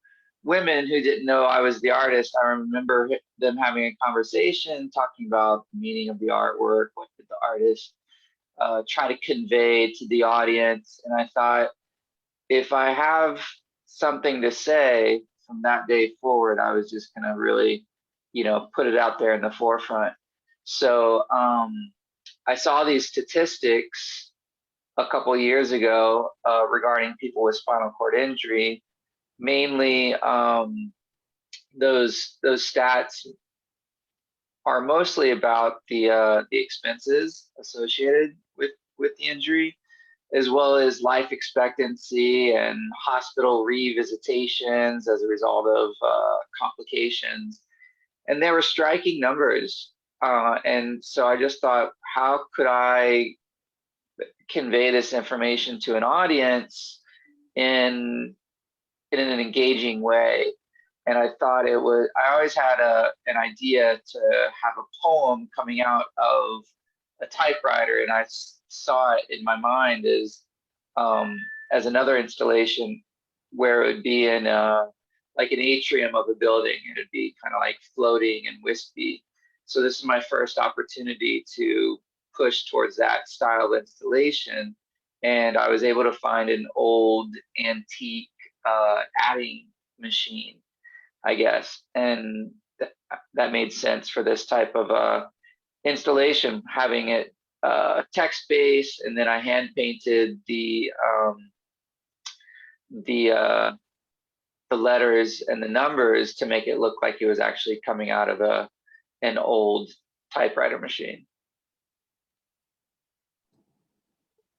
women who didn't know I was the artist. I remember them having a conversation, talking about the meaning of the artwork, what did the artist try to convey to the audience. And I thought, if I have something to say from that day forward, I was just gonna really, put it out there in the forefront. So I saw these statistics a couple years ago regarding people with spinal cord injury. Mainly, those stats are mostly about the expenses associated with the injury, as well as life expectancy and hospital revisitations as a result of complications. And they were striking numbers. And so I just thought, how could I convey this information to an audience in an engaging way? And I thought I always had an idea to have a poem coming out of a typewriter, and I saw it in my mind as another installation where it would be in like an atrium of a building, and it'd be kind of like floating and wispy. So this is my first opportunity to push towards that style of installation. and I was able to find an old antique adding machine, I guess, and that made sense for this type of installation, having it text-based, and then I hand painted the letters and the numbers to make it look like it was actually coming out of an old typewriter machine.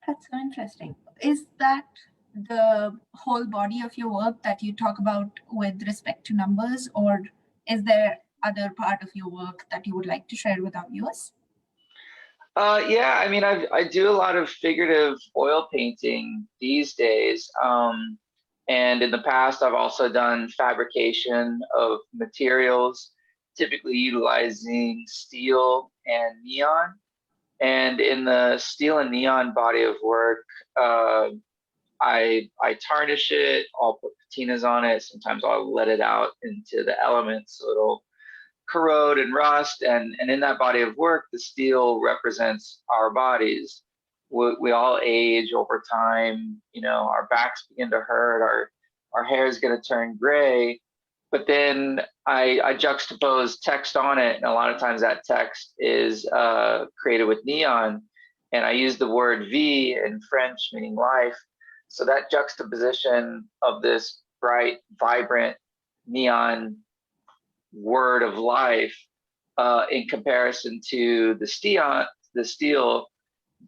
That's so interesting. Is that the whole body of your work that you talk about with respect to numbers, or is there other part of your work that you would like to share with our viewers? Yeah, I mean, I do a lot of figurative oil painting these days. And in the past, I've also done fabrication of materials, typically utilizing steel and neon. And in the steel and neon body of work, I tarnish it, I'll put patinas on it, sometimes I'll let it out into the elements so it'll corrode and rust. And in that body of work, the steel represents our bodies. We all age over time, you know, our backs begin to hurt, our hair is going to turn gray. But then I juxtapose text on it, and a lot of times that text is created with neon, and I use the word vie in French, meaning life. So that juxtaposition of this bright, vibrant neon word of life in comparison to the steel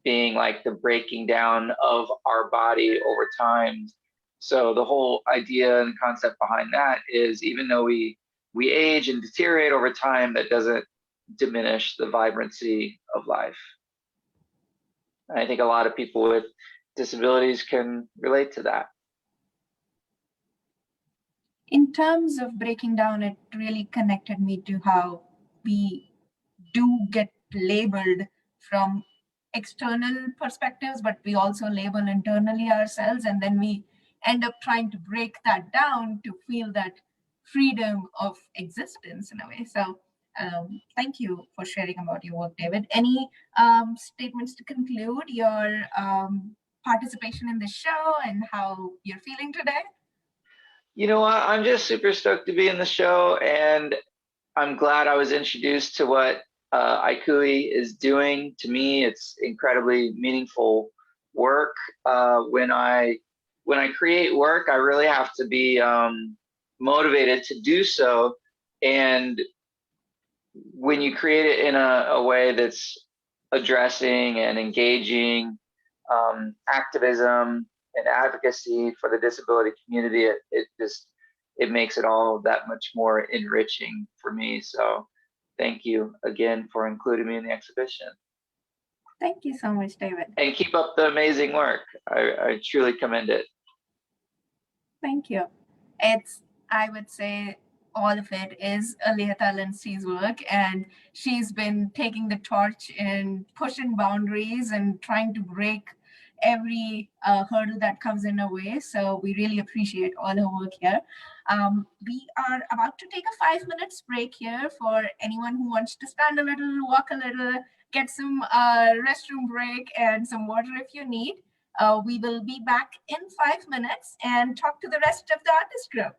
being like the breaking down of our body over time. So the whole idea and concept behind that is, even though we age and deteriorate over time, that doesn't diminish the vibrancy of life. And I think a lot of people with disabilities can relate to that. In terms of breaking down, it really connected me to how we do get labeled from external perspectives, but we also label internally ourselves, and then we end up trying to break that down to feel that freedom of existence in a way. So thank you for sharing about your work, David. Any statements to conclude your participation in the show and how you're feeling today? You know what? I'm just super stoked to be in the show, and I'm glad I was introduced to what Ikouii is doing. To me, it's incredibly meaningful work. When I create work, I really have to be motivated to do so. And when you create it in a way that's addressing and engaging activism and advocacy for the disability community, it makes it all that much more enriching for me. So thank you again for including me in the exhibition. Thank you so much, David. And keep up the amazing work. I truly commend it. Thank you. I would say all of it is Aleatha Lindsay's work, and she's been taking the torch and pushing boundaries and trying to break every hurdle that comes in her way. So we really appreciate all her work here. We are about to take a 5 minutes break here for anyone who wants to stand a little, walk a little, get some restroom break and some water if you need. We will be back in 5 minutes and talk to the rest of the artist group.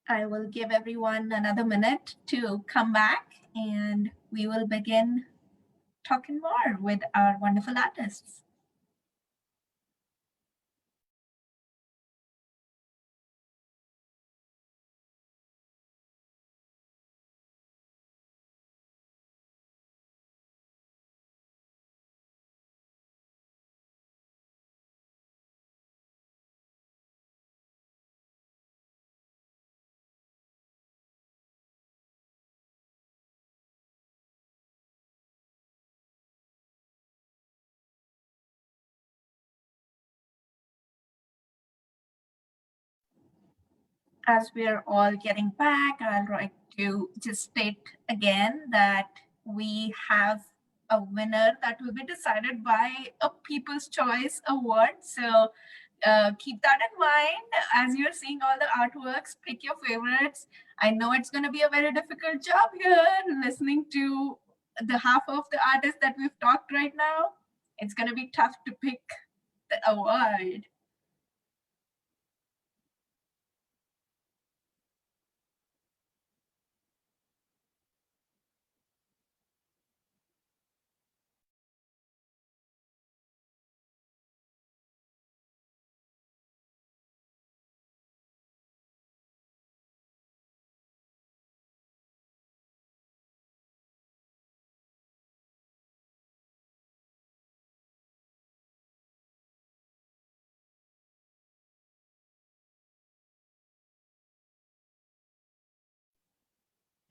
I will give everyone another minute to come back and we will begin talking more with our wonderful artists. As we're all getting back, I'd like to just state again that we have a winner that will be decided by a People's Choice Award. So keep that in mind as you're seeing all the artworks, pick your favorites. I know it's going to be a very difficult job here listening to the half of the artists that we've talked right now. It's going to be tough to pick the award.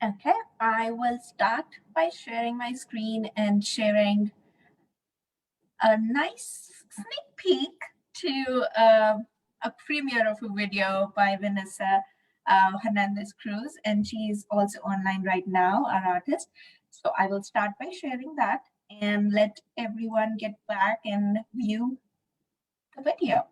Okay, I will start by sharing my screen and sharing a nice sneak peek to a premiere of a video by Vanessa Hernández Cruz, and she's also online right now, our artist. So I will start by sharing that and let everyone get back and view the video.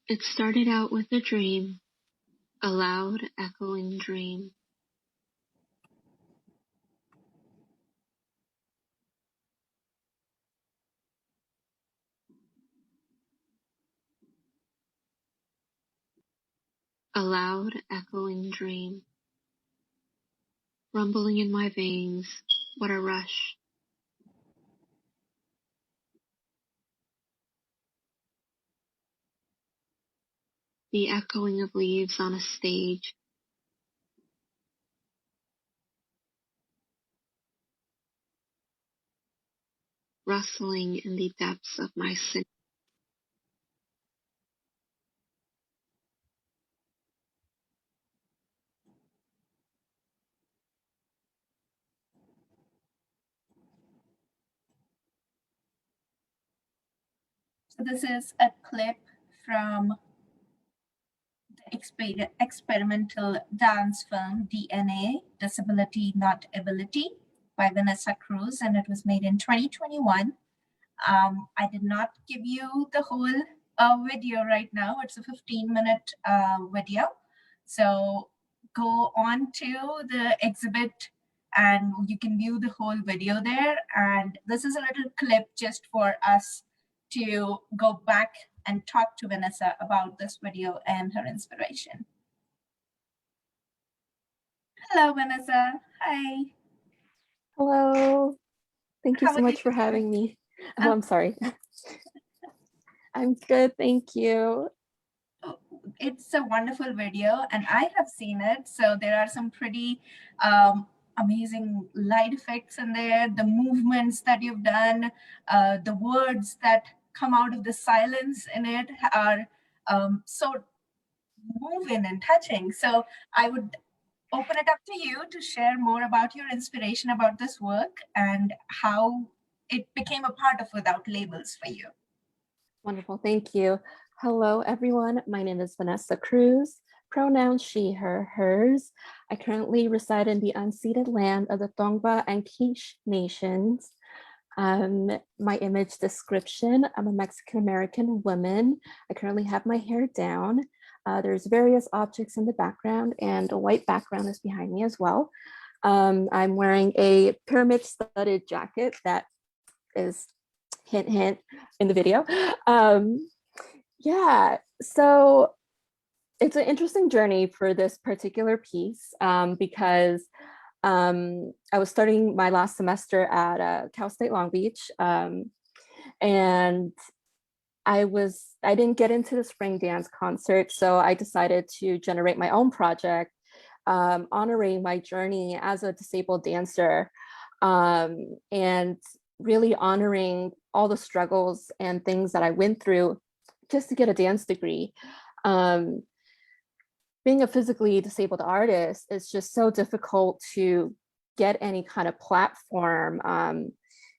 It started out with a dream, a loud, echoing dream. A loud, echoing dream. Rumbling in my veins, what a rush. The echoing of leaves on a stage. Rustling in the depths of my city. So this is a clip from the experimental dance film DNA, Disability Not Ability by Vanessa Cruz, and it was made in 2021. I did not give you the whole video right now. It's a 15-minute video. So go on to the exhibit and you can view the whole video there. And this is a little clip just for us to go back and talk to Vanessa about this video and her inspiration. Hello, Vanessa. Hi. Hello. Thank you How so are much you for doing? having me. Oh, I'm sorry. I'm good, thank you. It's a wonderful video and I have seen it. So there are some pretty amazing light effects in there, the movements that you've done, the words that come out of the silence in it are so moving and touching. So I would open it up to you to share more about your inspiration about this work and how it became a part of Without Labels for you. Wonderful, thank you. Hello, everyone. My name is Vanessa Cruz, pronouns she, her, hers. I currently reside in the unceded land of the Tongva and Quiche nations. My image description, I'm a Mexican-American woman. I currently have my hair down. There's various objects in the background and a white background is behind me as well. I'm wearing a pyramid studded jacket that is hint, hint in the video. Yeah, so it's an interesting journey for this particular piece because I was starting my last semester at Cal State Long Beach, and I didn't get into the spring dance concert, so I decided to generate my own project, honoring my journey as a disabled dancer, and really honoring all the struggles and things that I went through just to get a dance degree. Being a physically disabled artist, it's just so difficult to get any kind of platform.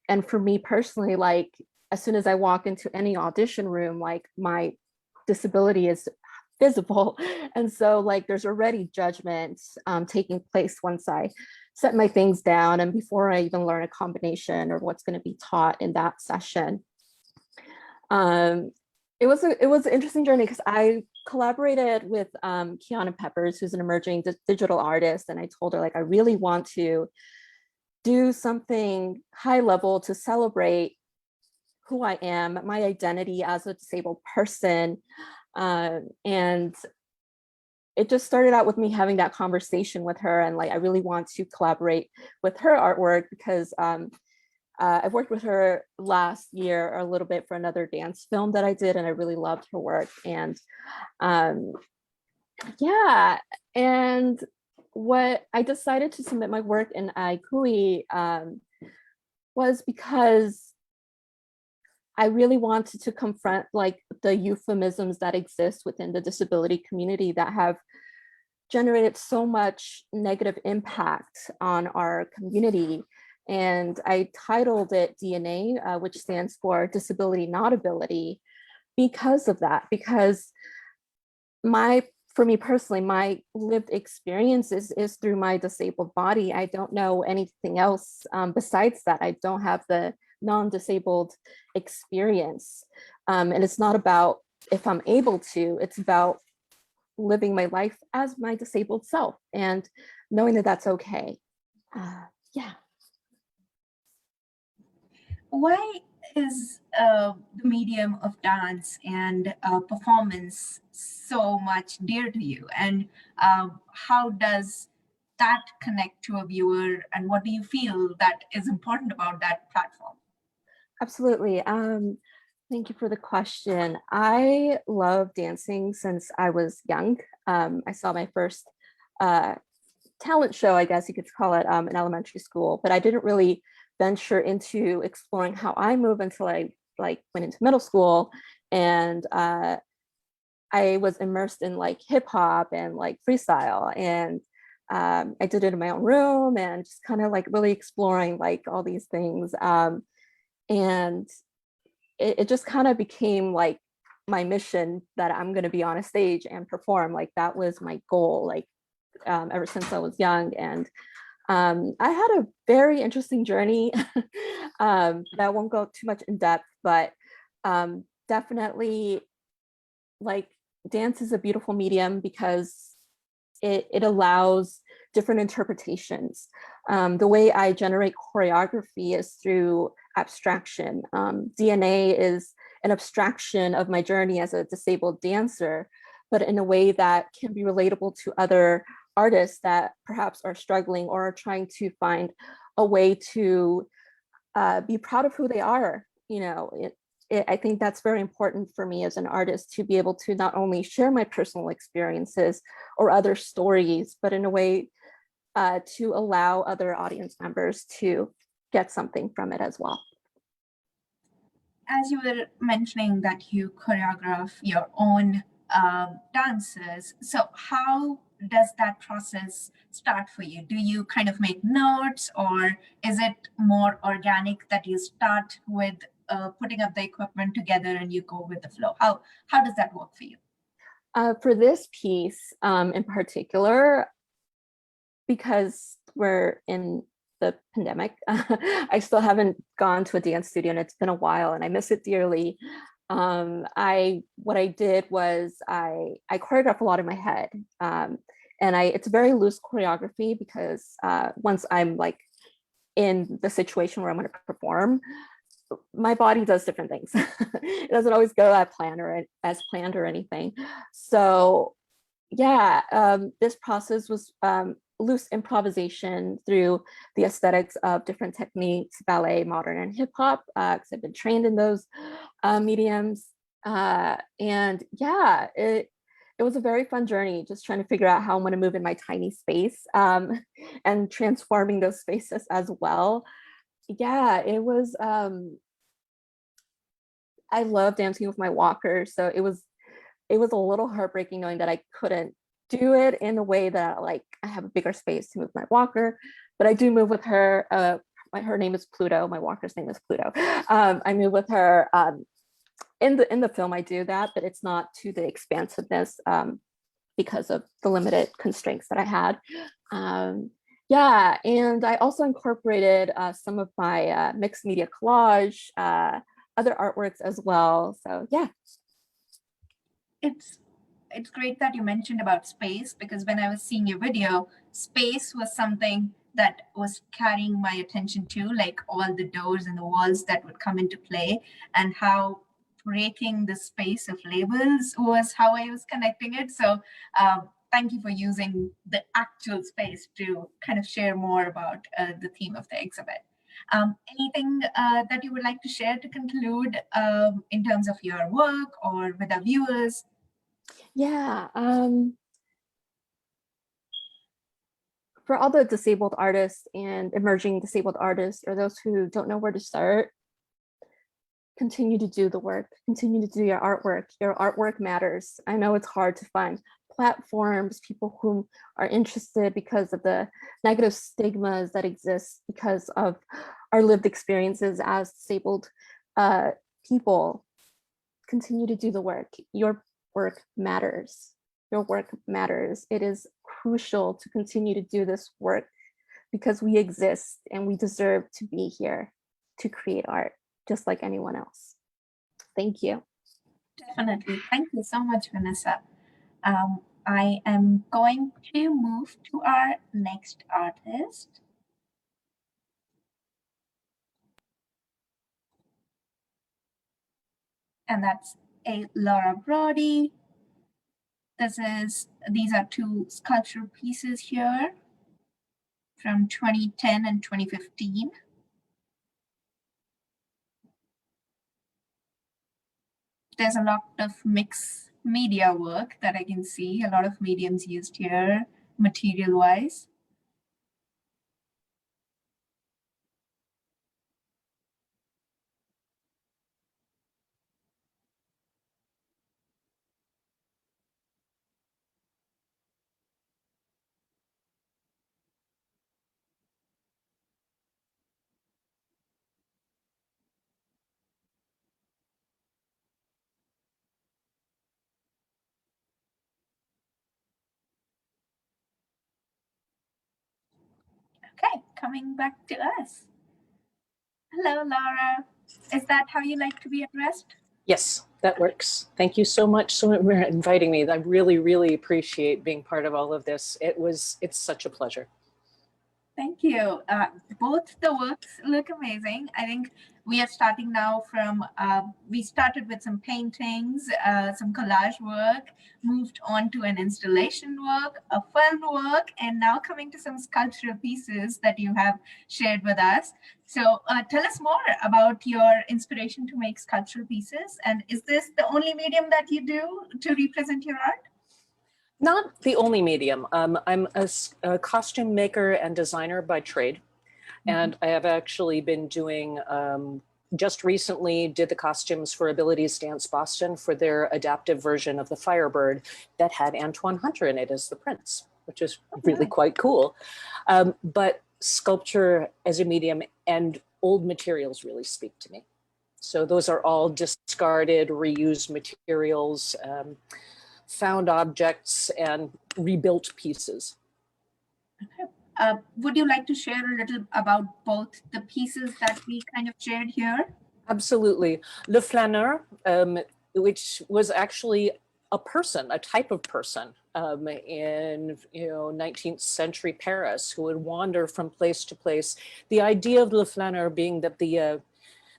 And for me personally, like as soon as I walk into any audition room, like my disability is visible. And so like there's already judgment taking place once I set my things down and before I even learn a combination or what's going to be taught in that session. It was an interesting journey because I collaborated with Kiana Peppers, who's an emerging digital artist, and I told her like I really want to do something high level to celebrate who I am, my identity as a disabled person, and it just started out with me having that conversation with her, and like I really want to collaborate with her artwork because I've worked with her last year a little bit for another dance film that I did, and I really loved her work. And yeah, and what I decided to submit my work in Ikouii was because I really wanted to confront like the euphemisms that exist within the disability community that have generated so much negative impact on our community. And I titled it DNA, which stands for Disability Not Ability, because of that, because for me personally, my lived experiences is through my disabled body. I don't know anything else besides that. I don't have the non-disabled experience. And it's not about if I'm able to, it's about living my life as my disabled self and knowing that that's okay. Yeah. Why is the medium of dance and performance so much dear to you? And how does that connect to a viewer? And what do you feel that is important about that platform? Absolutely. Thank you for the question. I love dancing since I was young. I saw my first talent show, I guess you could call it, in elementary school, but I didn't really venture into exploring how I move until I went into middle school, and I was immersed in like hip hop and like freestyle, and I did it in my own room and just kind of like really exploring like all these things, and it just kind of became like my mission that I'm going to be on a stage and perform. Like that was my goal, like ever since I was young. And I had a very interesting journey that I won't go too much in depth, but definitely like dance is a beautiful medium because it allows different interpretations. The way I generate choreography is through abstraction. DNA is an abstraction of my journey as a disabled dancer, but in a way that can be relatable to other artists that perhaps are struggling or are trying to find a way to be proud of who they are. You know, I think that's very important for me as an artist to be able to not only share my personal experiences or other stories, but in a way to allow other audience members to get something from it as well. As you were mentioning that you choreograph your own dances, so how does that process start for you? Do you kind of make notes, or is it more organic that you start with putting up the equipment together and you go with the flow? How does that work for you? For this piece in particular, because we're in the pandemic. I still haven't gone to a dance studio and it's been a while and I miss it dearly. What I did was I choreograph a lot in my head. And it's very loose choreography because once I'm like in the situation where I'm going to perform, my body does different things. It doesn't always go as planned or anything. So yeah, this process was loose improvisation through the aesthetics of different techniques, ballet, modern, and hip hop, because I've been trained in those mediums. And yeah, it was a very fun journey, just trying to figure out how I'm going to move in my tiny space and transforming those spaces as well. Yeah, it was, I love dancing with my walker. So it was a little heartbreaking knowing that I couldn't do it in a way that like I have a bigger space to move my walker, but I do move with her. Her name is Pluto. My walker's name is Pluto. I move with her in the film. I do that, but it's not to the expansiveness because of the limited constraints that I had. Yeah, and I also incorporated some of my mixed media collage, other artworks as well. So yeah. It's great that you mentioned about space, because when I was seeing your video, space was something that was carrying my attention too, like all the doors and the walls that would come into play, and how breaking the space of labels was how I was connecting it. So thank you for using the actual space to kind of share more about the theme of the exhibit. Anything that you would like to share to conclude in terms of your work or with our viewers? Yeah, for all the disabled artists and emerging disabled artists, or those who don't know where to start, continue to do the work, continue to do your artwork. Your artwork matters. I know it's hard to find platforms, people who are interested because of the negative stigmas that exist because of our lived experiences as disabled people. Continue to do the work. Your work matters. Your work matters. It is crucial to continue to do this work because we exist and we deserve to be here to create art just like anyone else. Thank you. Definitely. Thank you so much, Vanessa. I am going to move to our next artist. And that's Laura Brody. These are two sculptural pieces here from 2010 and 2015. There's a lot of mixed media work that I can see, a lot of mediums used here, material-wise. Okay, coming back to us. Hello, Laura. Is that how you like to be addressed? Yes, that works. Thank you so much for inviting me. I really, really appreciate being part of all of this. It's such a pleasure. Thank you. Both the works look amazing. I think we are starting now from, we started with some paintings, some collage work, moved on to an installation work, a film work, and now coming to some sculptural pieces that you have shared with us. So tell us more about your inspiration to make sculptural pieces. And is this the only medium that you do to represent your art? Not the only medium. I'm a costume maker and designer by trade. And I have actually been doing, just recently did the costumes for Abilities Dance Boston for their adaptive version of the Firebird that had Antoine Hunter in it as the prince, which is really quite cool. But sculpture as a medium and old materials really speak to me. So those are all discarded, reused materials, found objects and rebuilt pieces. Okay. Would you like to share a little about both the pieces that we kind of shared here? Absolutely. Le Flaneur, which was actually a person, a type of person in 19th century Paris who would wander from place to place. The idea of Le Flaneur being that the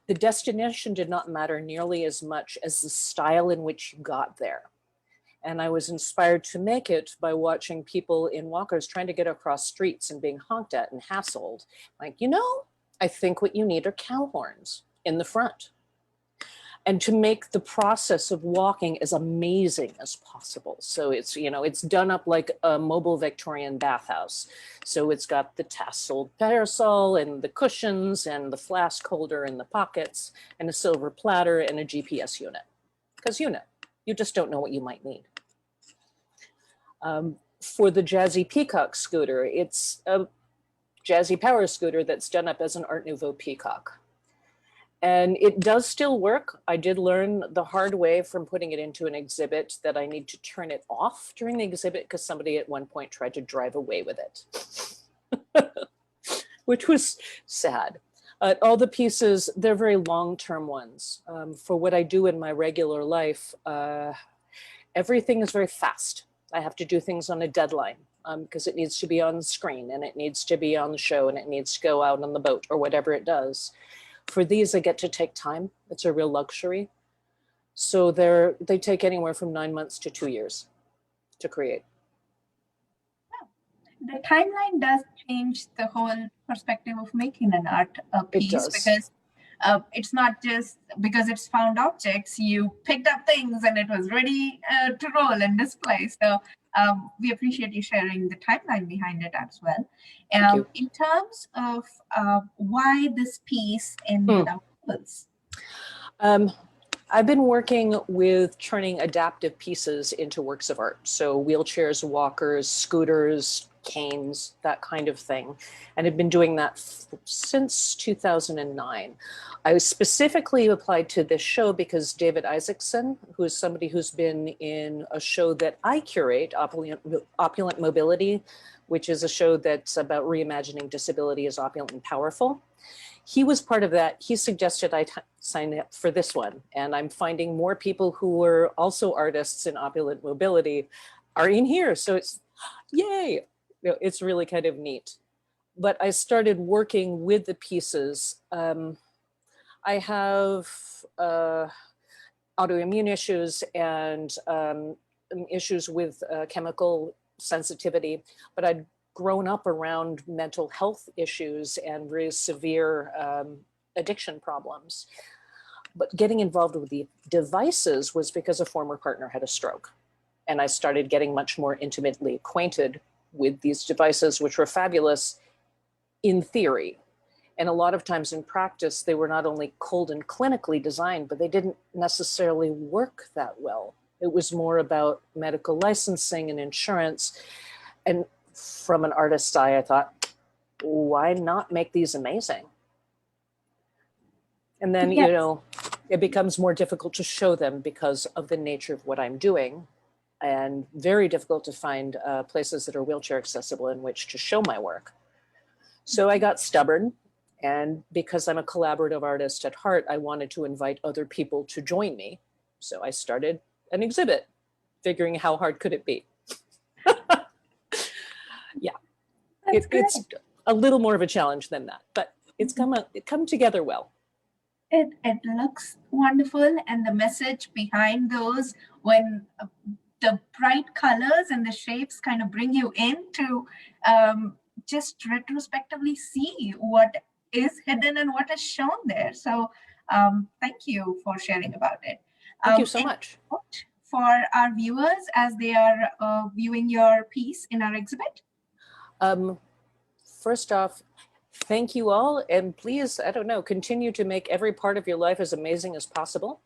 destination did not matter nearly as much as the style in which you got there. And I was inspired to make it by watching people in walkers trying to get across streets and being honked at and hassled. Like, I think what you need are cow horns in the front. And to make the process of walking as amazing as possible. So it's, it's done up like a mobile Victorian bathhouse. So it's got the tasseled parasol and the cushions and the flask holder in the pockets and a silver platter and a GPS unit. Because you just don't know what you might need. For the Jazzy Peacock scooter, it's a jazzy power scooter that's done up as an Art Nouveau peacock. And it does still work. I did learn the hard way from putting it into an exhibit that I need to turn it off during the exhibit because somebody at one point tried to drive away with it, which was sad. All the pieces, they're very long-term ones. For what I do in my regular life, everything is very fast. I have to do things on a deadline because it needs to be on the screen and it needs to be on the show and it needs to go out on the boat or whatever it does. For these, I get to take time. It's a real luxury. So they take anywhere from 9 months to 2 years to create. The timeline does change the whole perspective of making an art piece because it's not just because it's found objects, you picked up things and it was ready to roll and display. So we appreciate you sharing the timeline behind it as well. In terms of why this piece in Without Labels? I've been working with turning adaptive pieces into works of art. So wheelchairs, walkers, scooters, canes, that kind of thing. And I've been doing that since 2009. I specifically applied to this show because David Isakson, who is somebody who's been in a show that I curate, Opulent Mobility, which is a show that's about reimagining disability as opulent and powerful. He was part of that. He suggested I sign up for this one. And I'm finding more people who were also artists in Opulent Mobility are in here. So it's, yay. It's really kind of neat. But I started working with the pieces. I have autoimmune issues and issues with chemical sensitivity, but I'd grown up around mental health issues and very severe addiction problems. But getting involved with the devices was because a former partner had a stroke. And I started getting much more intimately acquainted with these devices, which were fabulous in theory. And a lot of times in practice, they were not only cold and clinically designed, but they didn't necessarily work that well. It was more about medical licensing and insurance. And from an artist's eye, I thought, why not make these amazing? And then, Yes. it becomes more difficult to show them because of the nature of what I'm doing, and very difficult to find places that are wheelchair accessible in which to show my work. So I got stubborn, and because I'm a collaborative artist at heart, I wanted to invite other people to join me. So I started an exhibit, figuring how hard could it be? Yeah, it's a little more of a challenge than that, but it's come together well. It looks wonderful, and the message behind those, when the bright colors and the shapes kind of bring you in to just retrospectively see what is hidden and what is shown there. So thank you for sharing about it. Thank you so much. For our viewers as they are viewing your piece in our exhibit? First off, thank you all. And please, I don't know, continue to make every part of your life as amazing as possible,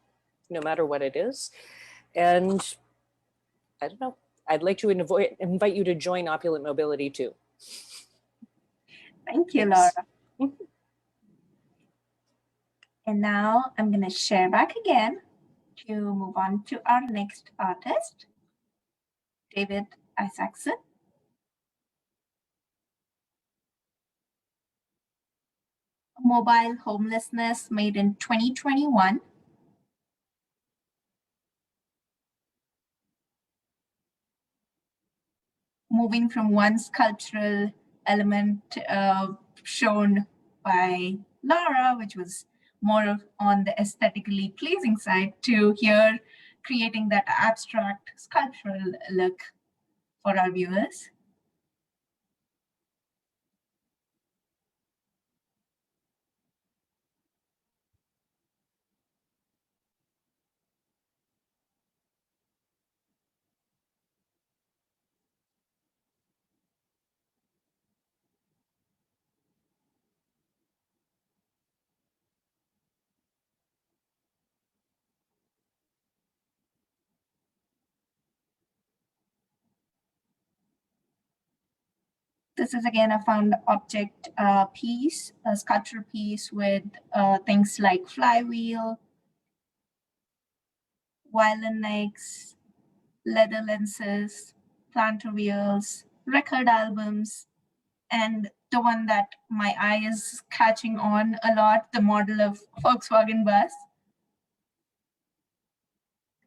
no matter what it is. And I don't know, I'd like to invite you to join Opulent Mobility too. Thank you, Laura. And now I'm going to share back again to move on to our next artist, David Isakson. mobile homelessness made in 2021. Moving from one sculptural element shown by Laura, which was more on the aesthetically pleasing side, to here creating that abstract sculptural look for our viewers. This is again a found object piece, a sculpture piece with things like flywheel, violin necks, leather lenses, planter wheels, record albums, and the one that my eye is catching on a lot, the model of Volkswagen bus.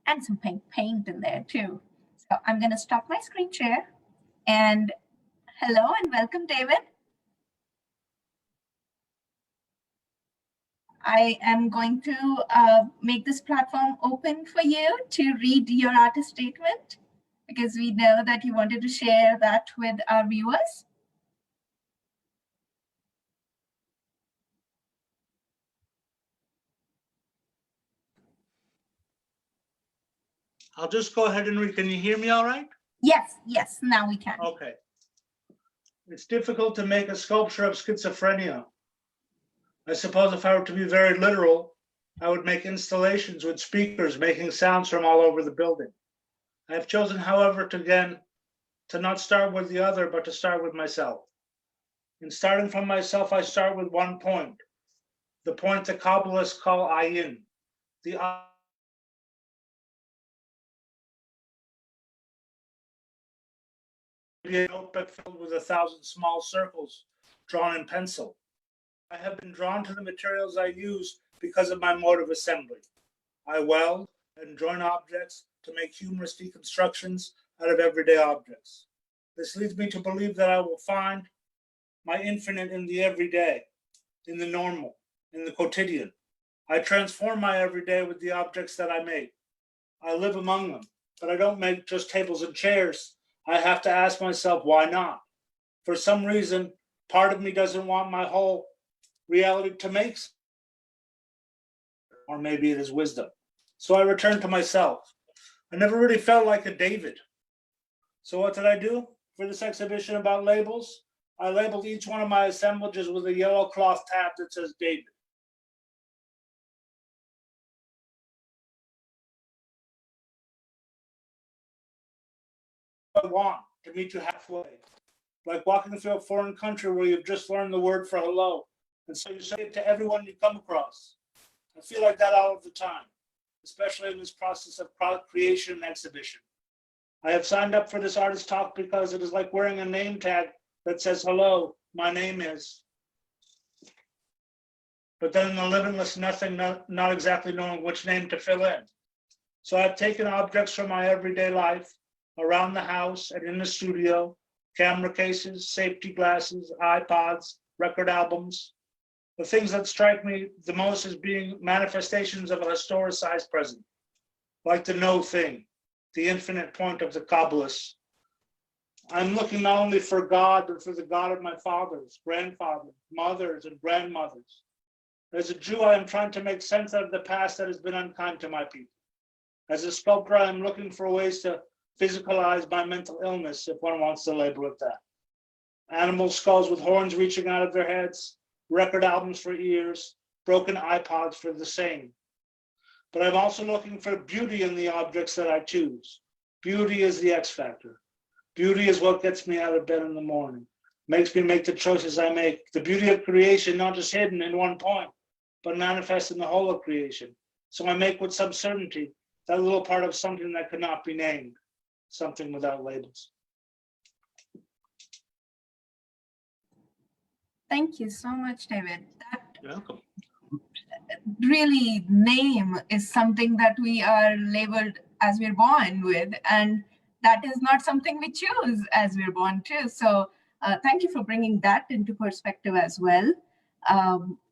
And some paint in there too. So I'm gonna stop my screen share, and hello and welcome, David. I am going to make this platform open for you to read your artist statement, because we know that you wanted to share that with our viewers. I'll just go ahead and read. Can you hear me all right? Yes, yes, now we can. Okay. It's difficult to make a sculpture of schizophrenia. I suppose if I were to be very literal, I would make installations with speakers making sounds from all over the building. I have chosen, however, to not start with the other, but to start with myself. In starting from myself, I start with one point, the point the Kabbalists call ayin, the a notebook filled with 1,000 small circles drawn in pencil. I have been drawn to the materials I use because of my mode of assembly. I weld and join objects to make humorous deconstructions out of everyday objects. This leads me to believe that I will find my infinite in the everyday, in the normal, in the quotidian. I transform my everyday with the objects that I make. I live among them, but I don't make just tables and chairs. I have to ask myself, why not? For some reason, part of me doesn't want my whole reality to make sense. Or maybe it is wisdom. So I return to myself. I never really felt like a David. So what did I do for this exhibition about labels? I labeled each one of my assemblages with a yellow cloth tab that says David. I want to meet you halfway, like walking through a foreign country where you've just learned the word for hello, and so you say it to everyone you come across. I feel like that all of the time, especially in this process of product creation and exhibition. I have signed up for this artist talk because it is like wearing a name tag that says, hello, my name is. But then in the limitless nothing, not exactly knowing which name to fill in. So I've taken objects from my everyday life, around the house and in the studio, camera cases, safety glasses, iPods, record albums. The things that strike me the most as being manifestations of a historicized present, like the no thing, the infinite point of the Kabbalists. I'm looking not only for God, but for the God of my fathers, grandfathers, mothers, and grandmothers. As a Jew, I am trying to make sense out of the past that has been unkind to my people. As a sculptor, I am looking for ways to physicalize my mental illness, if one wants to label it that. Animal skulls with horns reaching out of their heads, record albums for ears, broken iPods for the same. But I'm also looking for beauty in the objects that I choose. Beauty is the X factor. Beauty is what gets me out of bed in the morning, makes me make the choices I make. The beauty of creation, not just hidden in one point, but manifest in the whole of creation. So I make with some certainty that little part of something that could not be named, something without labels. Thank you so much, David. That You're welcome. Really, name is something that we are labeled as we're born with, and that is not something we choose as we're born to. So thank you for bringing that into perspective as well.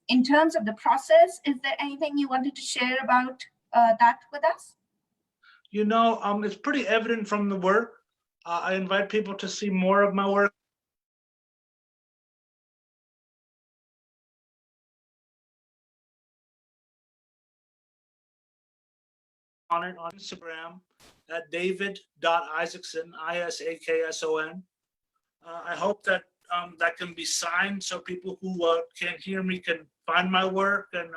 In terms of the process, is there anything you wanted to share about that with us? You know, it's pretty evident from the work. I invite people to see more of my work. On it on Instagram at david.isakson, Isakson. I hope that that can be signed so people who can't hear me can find my work. And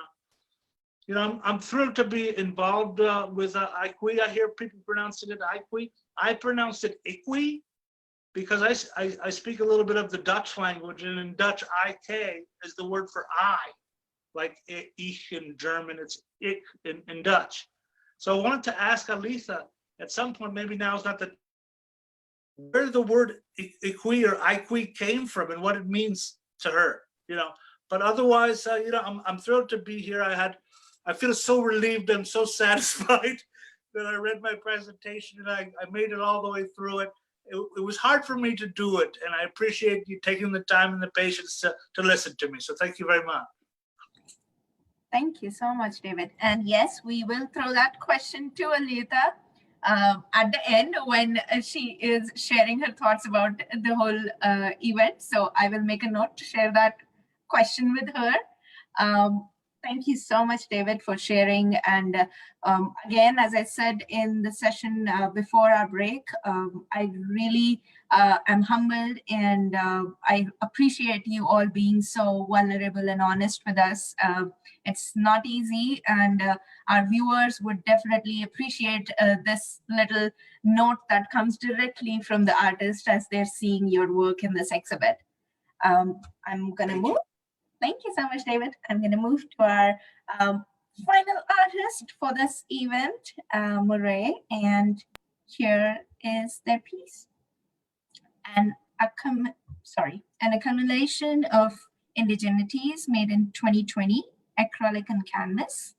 you know, I'm thrilled to be involved with Ikouii. I hear people pronouncing it Ikouii. I pronounce it Ikouii because I speak a little bit of the Dutch language, and in Dutch, Ik is the word for I, like ich in German, it's ik in Dutch. So I wanted to ask Aleatha at some point, maybe now is not the, where the word Ikouii or Ikouii came from and what it means to her, you know. But otherwise, you know, I'm thrilled to be here. I feel so relieved and so satisfied that I read my presentation and I made it all the way through it. It was hard for me to do it, and I appreciate you taking the time and the patience to listen to me. So thank you very much. Thank you so much, David. And yes, we will throw that question to Aleatha at the end when she is sharing her thoughts about the whole event. So I will make a note to share that question with her. Thank you so much, David, for sharing. And again, as I said in the session before our break, I really am humbled, and I appreciate you all being so vulnerable and honest with us. It's not easy, and our viewers would definitely appreciate this little note that comes directly from the artist as they're seeing your work in this exhibit. I'm going to move. Thank you so much, David. I'm going to move to our final artist for this event, Paré, and here is their piece. An accumulation of indigenities made in 2020, acrylic and canvas.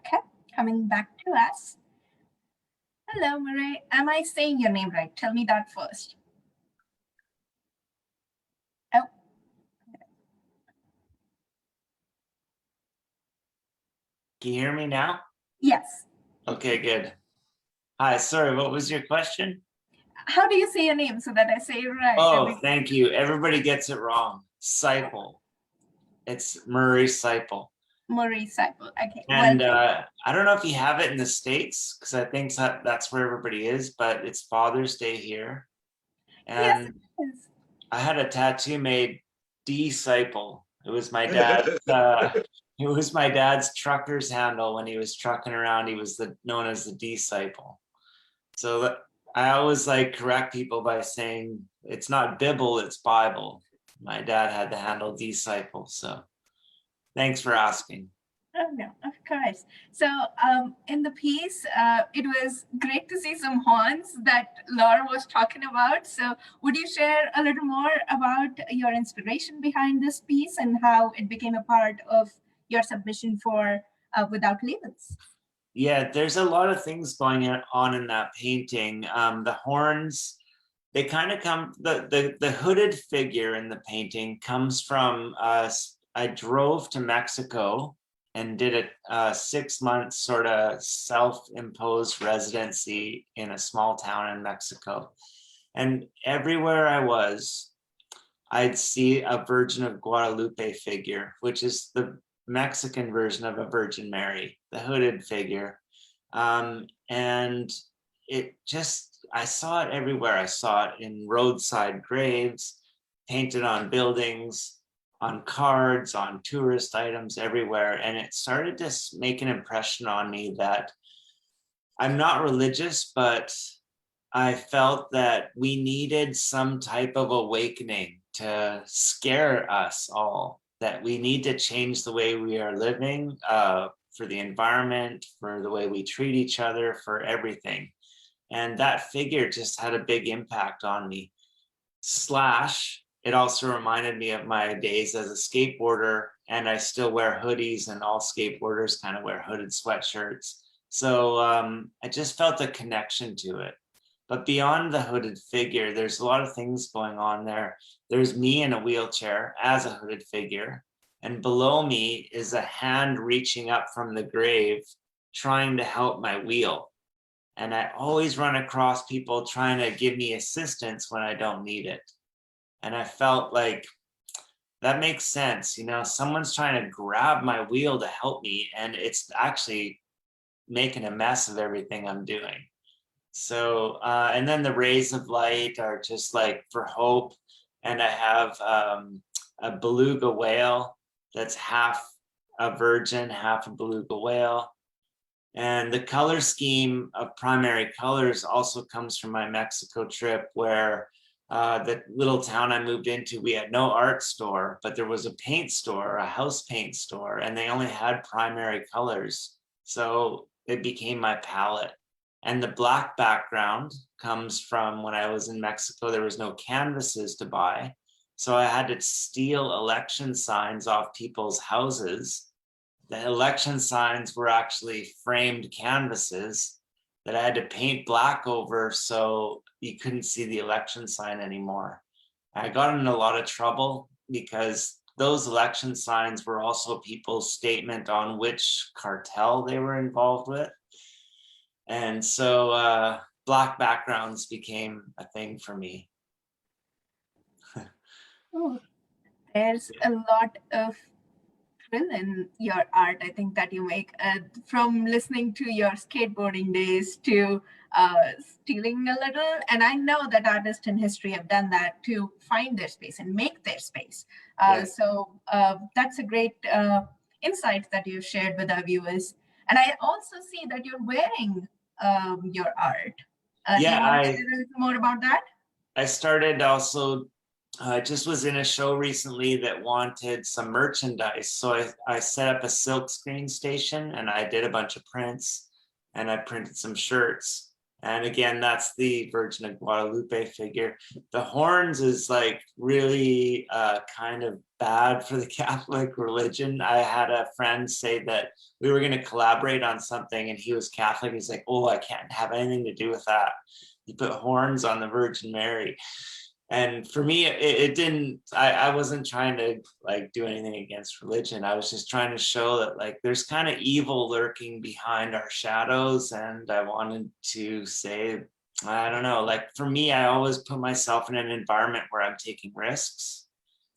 Okay, coming back to us. Hello, Paré. Am I saying your name right? Tell me that first. Oh. Can you hear me now? Yes. Okay, good. Hi, sorry, what was your question? How do you say your name so that I say it right? Oh, thank you. Everybody gets it wrong. Siple. It's Murray Siple. Murray Siple. Okay. And I don't know if you have it in the States, because I think that's where everybody is, but it's Father's Day here. And yes, I had a tattoo made Disciple. It was my dad's it was my dad's trucker's handle when he was trucking around. He was known as the Disciple. So I always like correct people by saying it's not Bible, it's Bible. My dad had the handle Disciple. So thanks for asking. Oh, no, of course. So in the piece, it was great to see some horns that Laura was talking about. So would you share a little more about your inspiration behind this piece and how it became a part of your submission for Without Labels? Yeah, there's a lot of things going on in that painting. The horns, they kind of come, the hooded figure in the painting comes from, I drove to Mexico and did a 6 month sort of self-imposed residency in a small town in Mexico. And everywhere I was, I'd see a Virgin of Guadalupe figure, which is the Mexican version of a Virgin Mary, the hooded figure. And it just, I saw it everywhere. I saw it in roadside graves, painted on buildings, on cards, on tourist items, everywhere. And it started to make an impression on me that I'm not religious, but I felt that we needed some type of awakening to scare us all, that we need to change the way we are living, for the environment, for the way we treat each other, for everything. And that figure just had a big impact on me. Slash, it also reminded me of my days as a skateboarder, and I still wear hoodies, and all skateboarders kind of wear hooded sweatshirts. So I just felt a connection to it. But beyond the hooded figure, there's a lot of things going on there. There's me in a wheelchair as a hooded figure, and below me is a hand reaching up from the grave, trying to help my wheel. And I always run across people trying to give me assistance when I don't need it. And I felt like that makes sense. You know, someone's trying to grab my wheel to help me, and it's actually making a mess of everything I'm doing. So, and then the rays of light are just like for hope. And I have a beluga whale that's half a virgin, half a beluga whale. And the color scheme of primary colors also comes from my Mexico trip, where the little town I moved into, we had no art store, but there was a paint store, a house paint store, and they only had primary colors. So it became my palette. And the black background comes from when I was in Mexico, there was no canvases to buy. So I had to steal election signs off people's houses. The election signs were actually framed canvases that I had to paint black over so you couldn't see the election sign anymore. I got in a lot of trouble because those election signs were also people's statement on which cartel they were involved with. And so black backgrounds became a thing for me. Oh, there's a lot of thrill in your art, I think, that you make, from listening to your skateboarding days to stealing a little. And I know that artists in history have done that to find their space and make their space. So that's a great insight that you've shared with our viewers. And I also see that you're wearing your art. Do you want to say a little more about that? I started also, just was in a show recently that wanted some merchandise. So I set up a silk screen station and I did a bunch of prints and I printed some shirts. And again, that's the Virgin of Guadalupe figure. The horns is like really kind of bad for the Catholic religion. I had a friend say that we were going to collaborate on something and he was Catholic. He's like, oh, I can't have anything to do with that. You put horns on the Virgin Mary. And for me, it didn't, I wasn't trying to like do anything against religion. I was just trying to show that like there's kind of evil lurking behind our shadows. And I wanted to say, I don't know, like for me, I always put myself in an environment where I'm taking risks.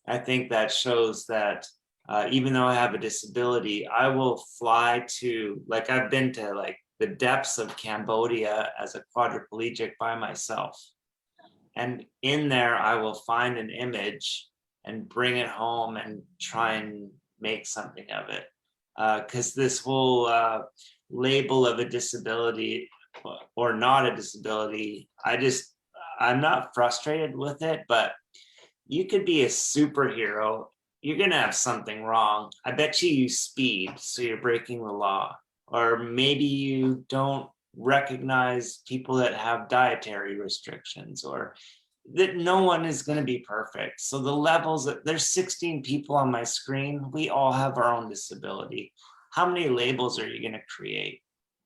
I think that shows that even though I have a disability, I will fly to, like I've been to like the depths of Cambodia as a quadriplegic by myself. And in there, I will find an image and bring it home and try and make something of it. Because this whole label of a disability or not a disability, I'm not frustrated with it, but you could be a superhero. You're going to have something wrong. I bet you speed, so you're breaking the law. Or maybe you don't recognize people that have dietary restrictions, or that no one is going to be perfect. So the levels, there's 16 people on my screen. We all have our own disability. How many labels are you going to create?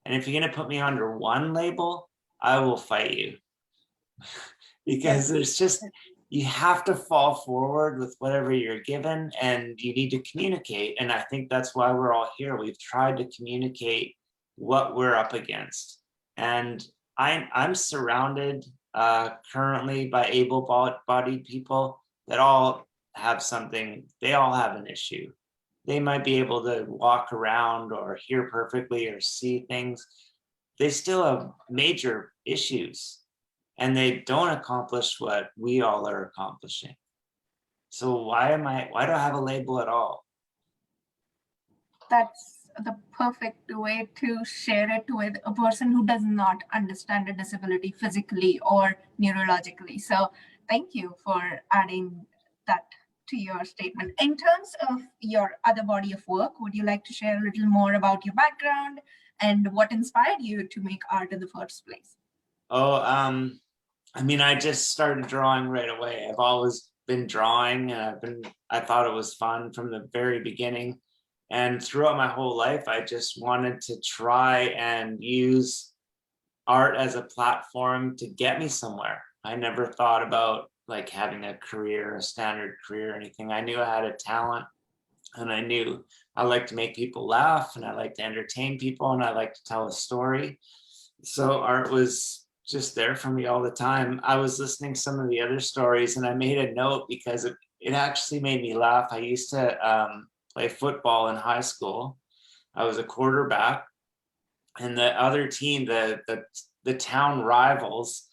And if you're going to put me under one label, I will fight you. Because there's just, you have to fall forward with whatever you're given and you need to communicate. And I think that's why we're all here. We've tried to communicate what we're up against. And I'm surrounded currently by able-bodied people that all have something, they all have an issue. they might be able to walk around or hear perfectly or see things. They still have major issues and they don't accomplish what we all are accomplishing. So why do I have a label at all? That's the perfect way to share it with a person who does not understand a disability physically or neurologically. So thank you for adding that to your statement. In terms of your other body of work, would you like to share a little more about your background and what inspired you to make art in the first place? Oh, I mean, I just started drawing right away. I've always been drawing and I thought it was fun from the very beginning. And throughout my whole life, I just wanted to try and use art as a platform to get me somewhere. I never thought about like having a career, a standard career or anything. I knew I had a talent and I knew I like to make people laugh and I like to entertain people and I like to tell a story. So art was just there for me all the time. I was listening to some of the other stories and I made a note because it actually made me laugh. I used to play football in high school. I was a quarterback and the other team, the town rivals,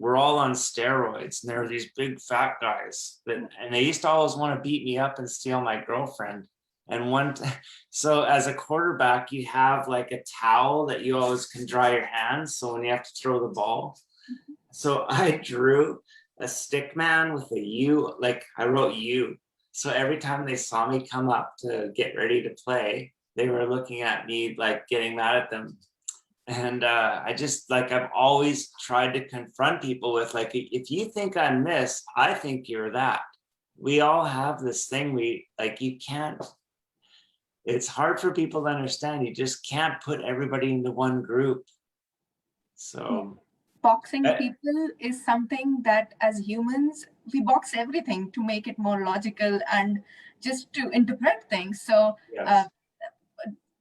were all on steroids and there were these big fat guys and they used to always want to beat me up and steal my girlfriend. And so as a quarterback, you have like a towel that you always can dry your hands. So when you have to throw the ball. So I drew a stick man with a U, like I wrote U. So every time they saw me come up to get ready to play, they were looking at me like getting mad at them. And I just like, I've always tried to confront people with like, if you think I'm this, I think you're that. We all have this thing you can't, it's hard for people to understand. You just can't put everybody into one group. So boxing people is something that as humans, we box everything to make it more logical and just to interpret things. So yes.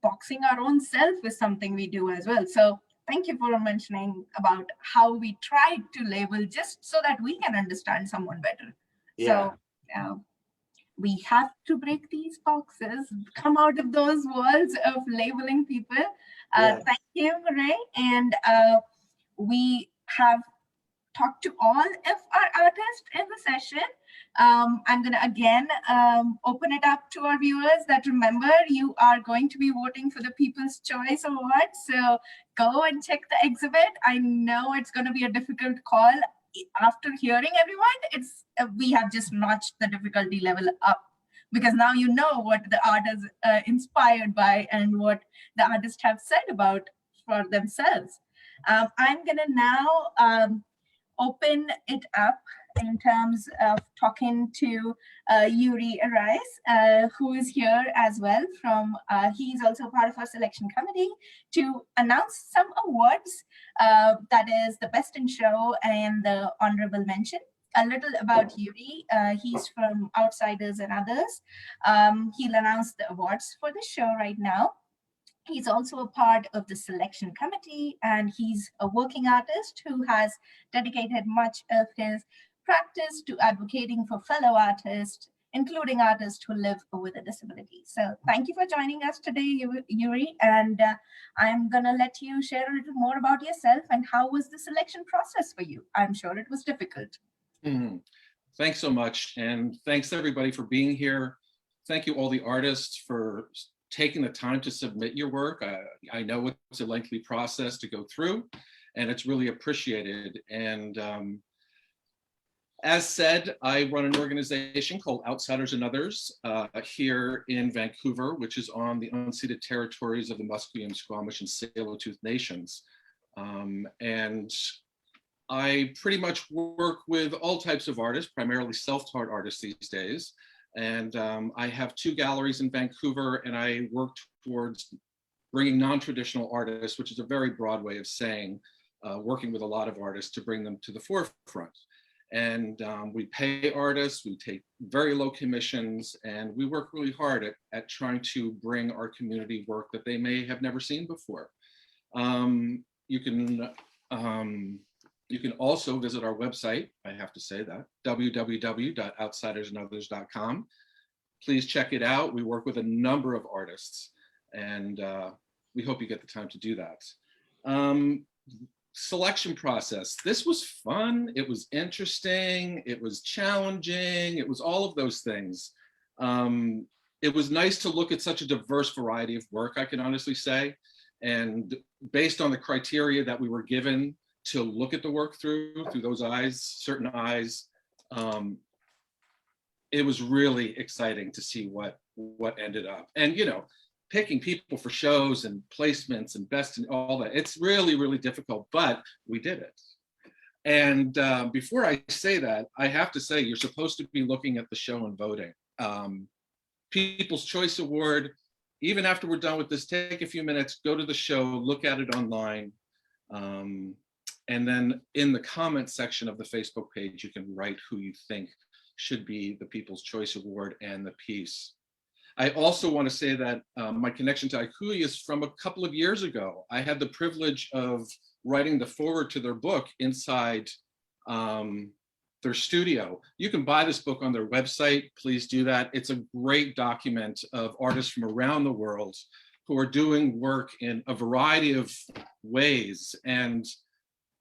Boxing our own self is something we do as well. So thank you for mentioning about how we try to label just so that we can understand someone better. Yeah. So we have to break these boxes, come out of those walls of labeling people. Yes. Thank you, Ray. And we have talked to all of our artists in the session. I'm going to again open it up to our viewers that remember you are going to be voting for the People's Choice Award. So go and check the exhibit. I know it's going to be a difficult call. After hearing everyone, we have just notched the difficulty level up because now you know what the art is inspired by and what the artists have said about for themselves. I'm going to now open it up in terms of talking to Yuri Arajs, who is here as well he's also part of our selection committee to announce some awards, that is the Best in Show and the Honorable Mention. A little about Yuri, he's from Outsiders and Others. He'll announce the awards for the show right now. He's also a part of the selection committee, and he's a working artist who has dedicated much of his practice to advocating for fellow artists, including artists who live with a disability. So thank you for joining us today, Yuri, and I'm gonna let you share a little more about yourself and how was the selection process for you? I'm sure it was difficult. Thanks so much, and thanks everybody for being here. Thank you all the artists for taking the time to submit your work. I know it's a lengthy process to go through, and it's really appreciated. And as said, I run an organization called Outsiders and Others here in Vancouver, which is on the unceded territories of the Musqueam, Squamish, and Tsleil-Waututh nations. And I pretty much work with all types of artists, primarily self-taught artists these days. And I have 2 galleries in Vancouver, and I work towards bringing non-traditional artists, which is a very broad way of saying working with a lot of artists to bring them to the forefront. And we pay artists, we take very low commissions, and we work really hard at trying to bring our community work that they may have never seen before. You can also visit our website, I have to say that, www.outsidersandothers.com. please check it out. We work with a number of artists, and we hope you get the time to do that. Selection process. This was fun. It was interesting. It was challenging. It was all of those things. It was nice to look at such a diverse variety of work, I can honestly say. And based on the criteria that we were given to look at the work through those eyes, certain eyes, it was really exciting to see what ended up. And, you know, picking people for shows and placements and best and all that, it's really, really difficult, but we did it. And before I say that, I have to say, you're supposed to be looking at the show and voting. People's Choice Award, even after we're done with this, take a few minutes, go to the show, look at it online. And then in the comment section of the Facebook page, you can write who you think should be the People's Choice Award and the piece. I also want to say that my connection to Ikouii is from a couple of years ago. I had the privilege of writing the foreword to their book inside their studio. You can buy this book on their website. Please do that. It's a great document of artists from around the world who are doing work in a variety of ways. And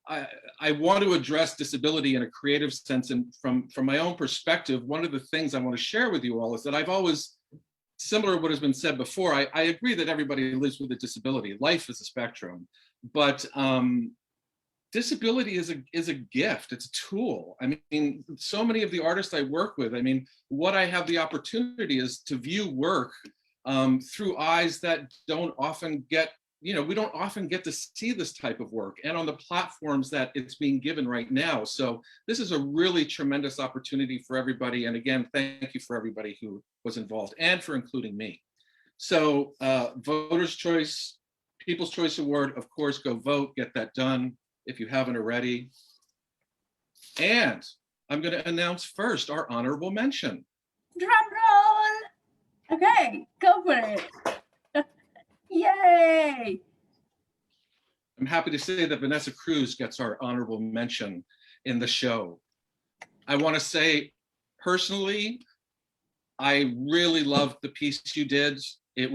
I want to address disability in a creative sense. And from my own perspective, one of the things I want to share with you all is that I've always, similar to what has been said before, I agree that everybody lives with a disability. Life is a spectrum, but disability is a gift. It's a tool. I mean, so many of the artists I work with, I mean, what I have the opportunity is to view work through eyes that don't often get, you know, we don't often get to see this type of work, and on the platforms that it's being given right now. So this is a really tremendous opportunity for everybody. And again, thank you for everybody who was involved and for including me. So Voters' Choice, People's Choice Award, of course, go vote, get that done if you haven't already. And I'm going to announce first our honorable mention. Drum roll. Okay, go for it. Yay! I'm happy to say that Vanessa Cruz gets our honorable mention in the show. I want to say, personally, I really loved the piece you did. It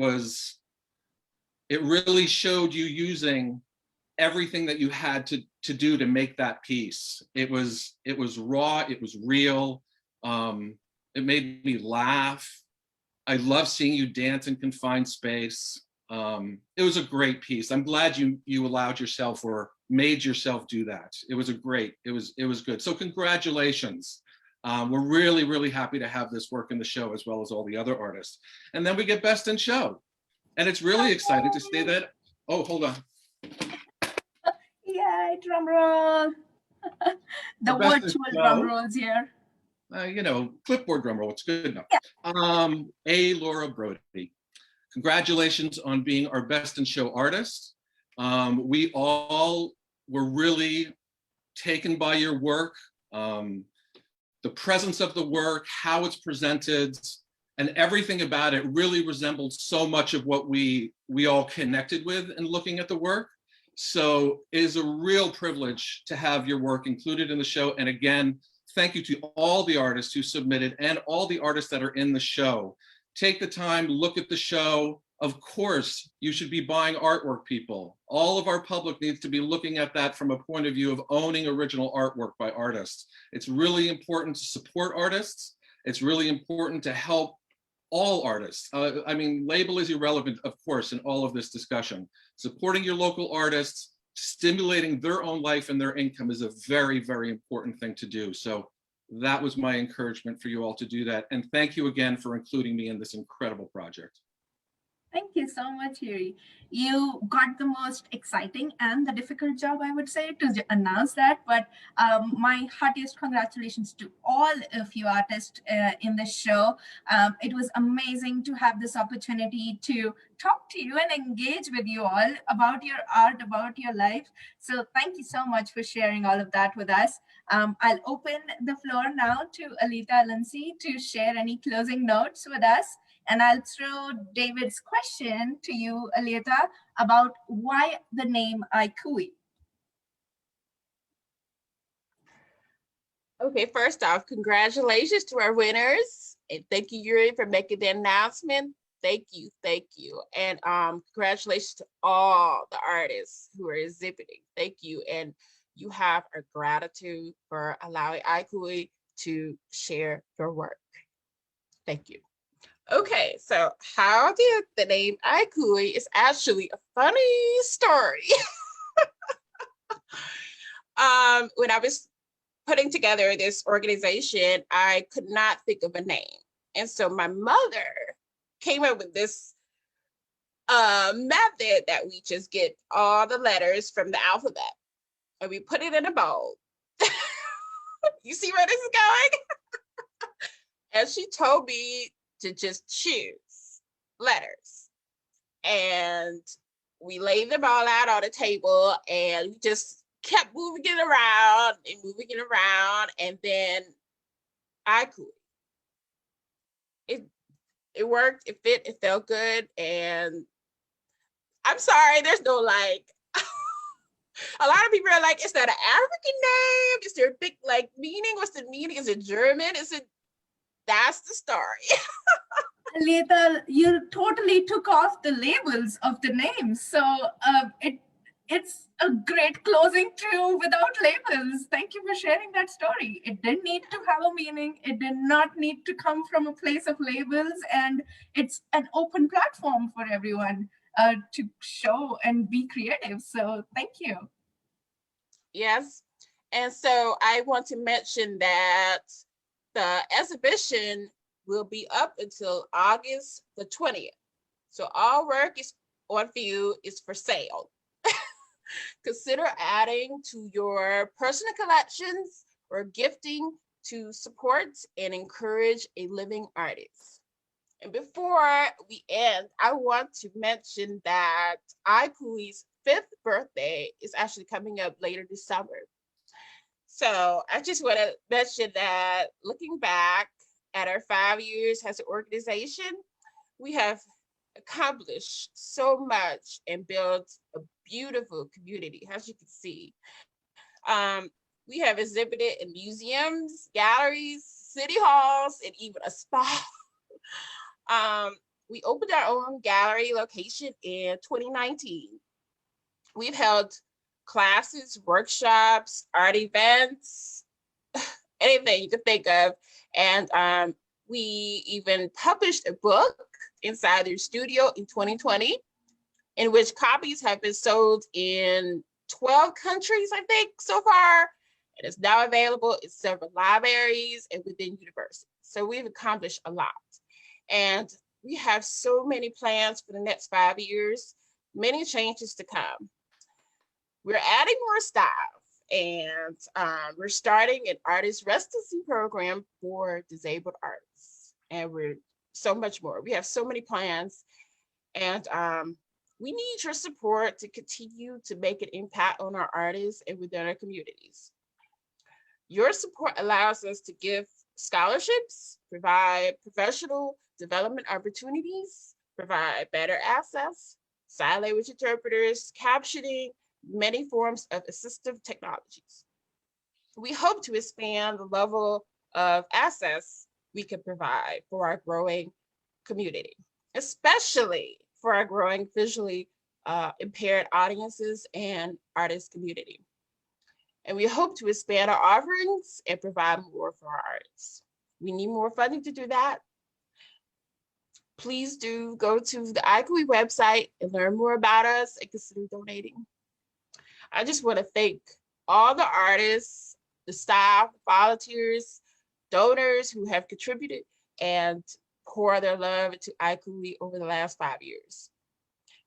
really showed you using everything that you had to do to make that piece. It was raw, it was real. It made me laugh. I love seeing you dance in confined space. It was a great piece. I'm glad you allowed yourself or made yourself do that. It was it was good. So congratulations. We're really, really happy to have this work in the show as well as all the other artists. And then we get Best in Show. And it's really exciting to say that, oh, hold on. Yay, drum roll. The virtual drum rolls here. You know, clipboard drum roll, it's good enough. Yeah. Laura Brody. Congratulations on being our Best in Show artist. We all were really taken by your work, the presence of the work, how it's presented, and everything about it really resembled so much of what we all connected with in looking at the work. So it is a real privilege to have your work included in the show. And again, thank you to all the artists who submitted and all the artists that are in the show. Take the time, look at the show. Of course, you should be buying artwork, people. All of our public needs to be looking at that from a point of view of owning original artwork by artists. It's really important to support artists. It's really important to help all artists. I mean, label is irrelevant, of course, in all of this discussion. Supporting your local artists, stimulating their own life and their income is a very, very important thing to do. So that was my encouragement for you all to do that. And thank you again for including me in this incredible project. Thank you so much, Yuri. You got the most exciting and the difficult job, I would say, to announce that. But my heartiest congratulations to all of you artists in the show. It was amazing to have this opportunity to talk to you and engage with you all about your art, about your life. So thank you so much for sharing all of that with us. I'll open the floor now to Aleatha and Lindsay to share any closing notes with us. And I'll throw David's question to you, Aleatha, about why the name Ikouii. Okay, first off, congratulations to our winners. And thank you, Yuri, for making the announcement. Thank you, thank you. And congratulations to all the artists who are exhibiting. Thank you. And you have our gratitude for allowing Ikouii to share your work. Thank you. Okay, so how did the name Ikouii is actually a funny story. When I was putting together this organization, I could not think of a name. And so my mother came up with this method that we just get all the letters from the alphabet and we put it in a bowl. You see where this is going? And she told me to just choose letters. And we laid them all out on the table and we just kept moving it around and moving it around. And then Ikouii. It worked, it fit, it felt good. And I'm sorry, there's no like, a lot of people are like, is that an African name? Is there a big like meaning? What's the meaning? Is it German? Is it, that's the story. Aleatha, you totally took off the labels of the names. So it's a great closing to without labels. Thank you for sharing that story. It didn't need to have a meaning. It did not need to come from a place of labels. And it's an open platform for everyone to show and be creative. So thank you. Yes. And so I want to mention that the exhibition will be up until August the 20th. So all work is on view, is for sale. Consider adding to your personal collections or gifting to support and encourage a living artist. And before we end, I want to mention that Ikouii's 5th birthday is actually coming up later this summer. So I just want to mention that looking back at our 5 years as an organization, we have accomplished so much and built a beautiful community, as you can see. We have exhibited in museums, galleries, city halls, and even a spa. We opened our own gallery location in 2019. We've held classes, workshops, art events, anything you could think of. And we even published a book inside their studio in 2020, in which copies have been sold in 12 countries, I think, so far. And it's now available in several libraries and within universities. So we've accomplished a lot. And we have so many plans for the next 5 years, many changes to come. We're adding more staff, and we're starting an artist residency program for disabled artists. And we're so much more. We have so many plans, and we need your support to continue to make an impact on our artists and within our communities. Your support allows us to give scholarships, provide professional development opportunities, provide better access, sign language interpreters, captioning, many forms of assistive technologies. We hope to expand the level of access we can provide for our growing community, especially for our growing visually impaired audiences and artist community. And we hope to expand our offerings and provide more for our artists. We need more funding to do that. Please do go to the Ikouii website and learn more about us and consider donating. I just want to thank all the artists, the staff, volunteers, donors who have contributed and pour their love into Ikouii over the last 5 years.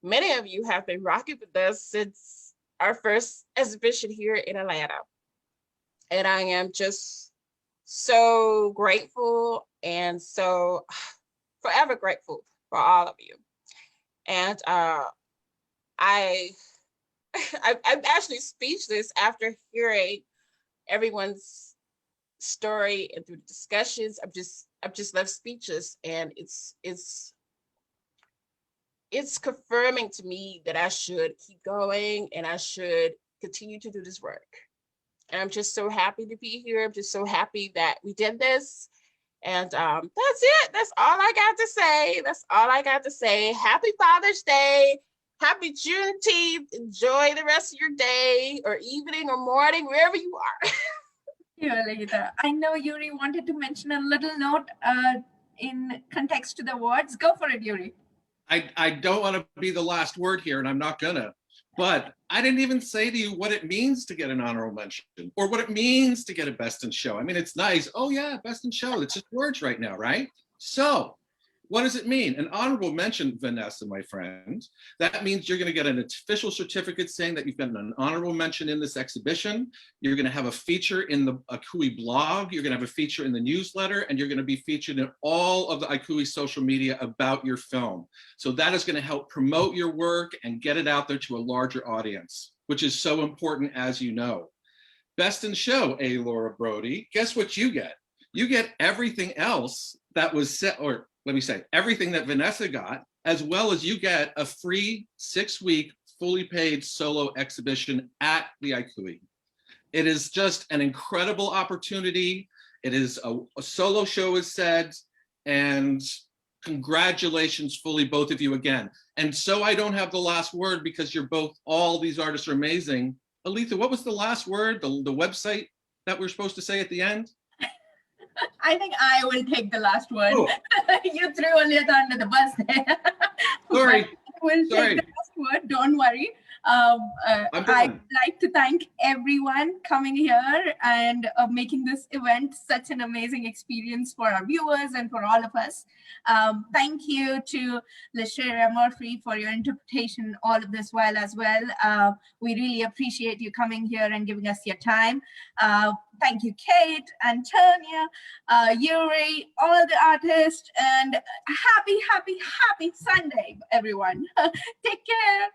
Many of you have been rocking with us since our first exhibition here in Atlanta. And I am just so grateful and so forever grateful for all of you. And I'm actually speechless after hearing everyone's story and through the discussions. I'm just left speechless, and it's confirming to me that I should keep going and I should continue to do this work. And I'm just so happy to be here. I'm just so happy that we did this. And that's it. That's all I got to say. That's all I got to say. Happy Father's Day. Happy Juneteenth. Enjoy the rest of your day or evening or morning, wherever you are. Yeah, Aleatha. I know Yuri wanted to mention a little note in context to the words. Go for it, Yuri. I don't want to be the last word here, and I'm not gonna, but I didn't even say to you what it means to get an honorable mention or what it means to get a best in show. I mean, it's nice. Oh yeah, best in show. It's just words right now, right? So what does it mean? An honorable mention, Vanessa, my friend, that means you're going to get an official certificate saying that you've gotten an honorable mention in this exhibition. You're going to have a feature in the Ikouii blog. You're going to have a feature in the newsletter, and you're going to be featured in all of the Ikouii social media about your film. So that is going to help promote your work and get it out there to a larger audience, which is so important, as you know. Best in show, Laura Brody. Guess what you get? You get everything else that was set, or let me say, everything that Vanessa got, as well as you get a free 6-week, fully paid solo exhibition at the Ikouii. It is just an incredible opportunity. It is a solo show, as said, and congratulations fully, both of you again. And so I don't have the last word because you're both, all these artists are amazing. Aleatha, what was the last word, the website that we're supposed to say at the end? I think I will take the last word. Oh. You threw Aleatha under the bus there. Sorry. I will take the last word, don't worry. I'd like to thank everyone coming here and making this event such an amazing experience for our viewers and for all of us. Thank you to Lashera Murphy for your interpretation all of this while as well. We really appreciate you coming here and giving us your time. Thank you, Kait, Antonia, Yuri, all the artists, and happy Sunday, everyone. Take care.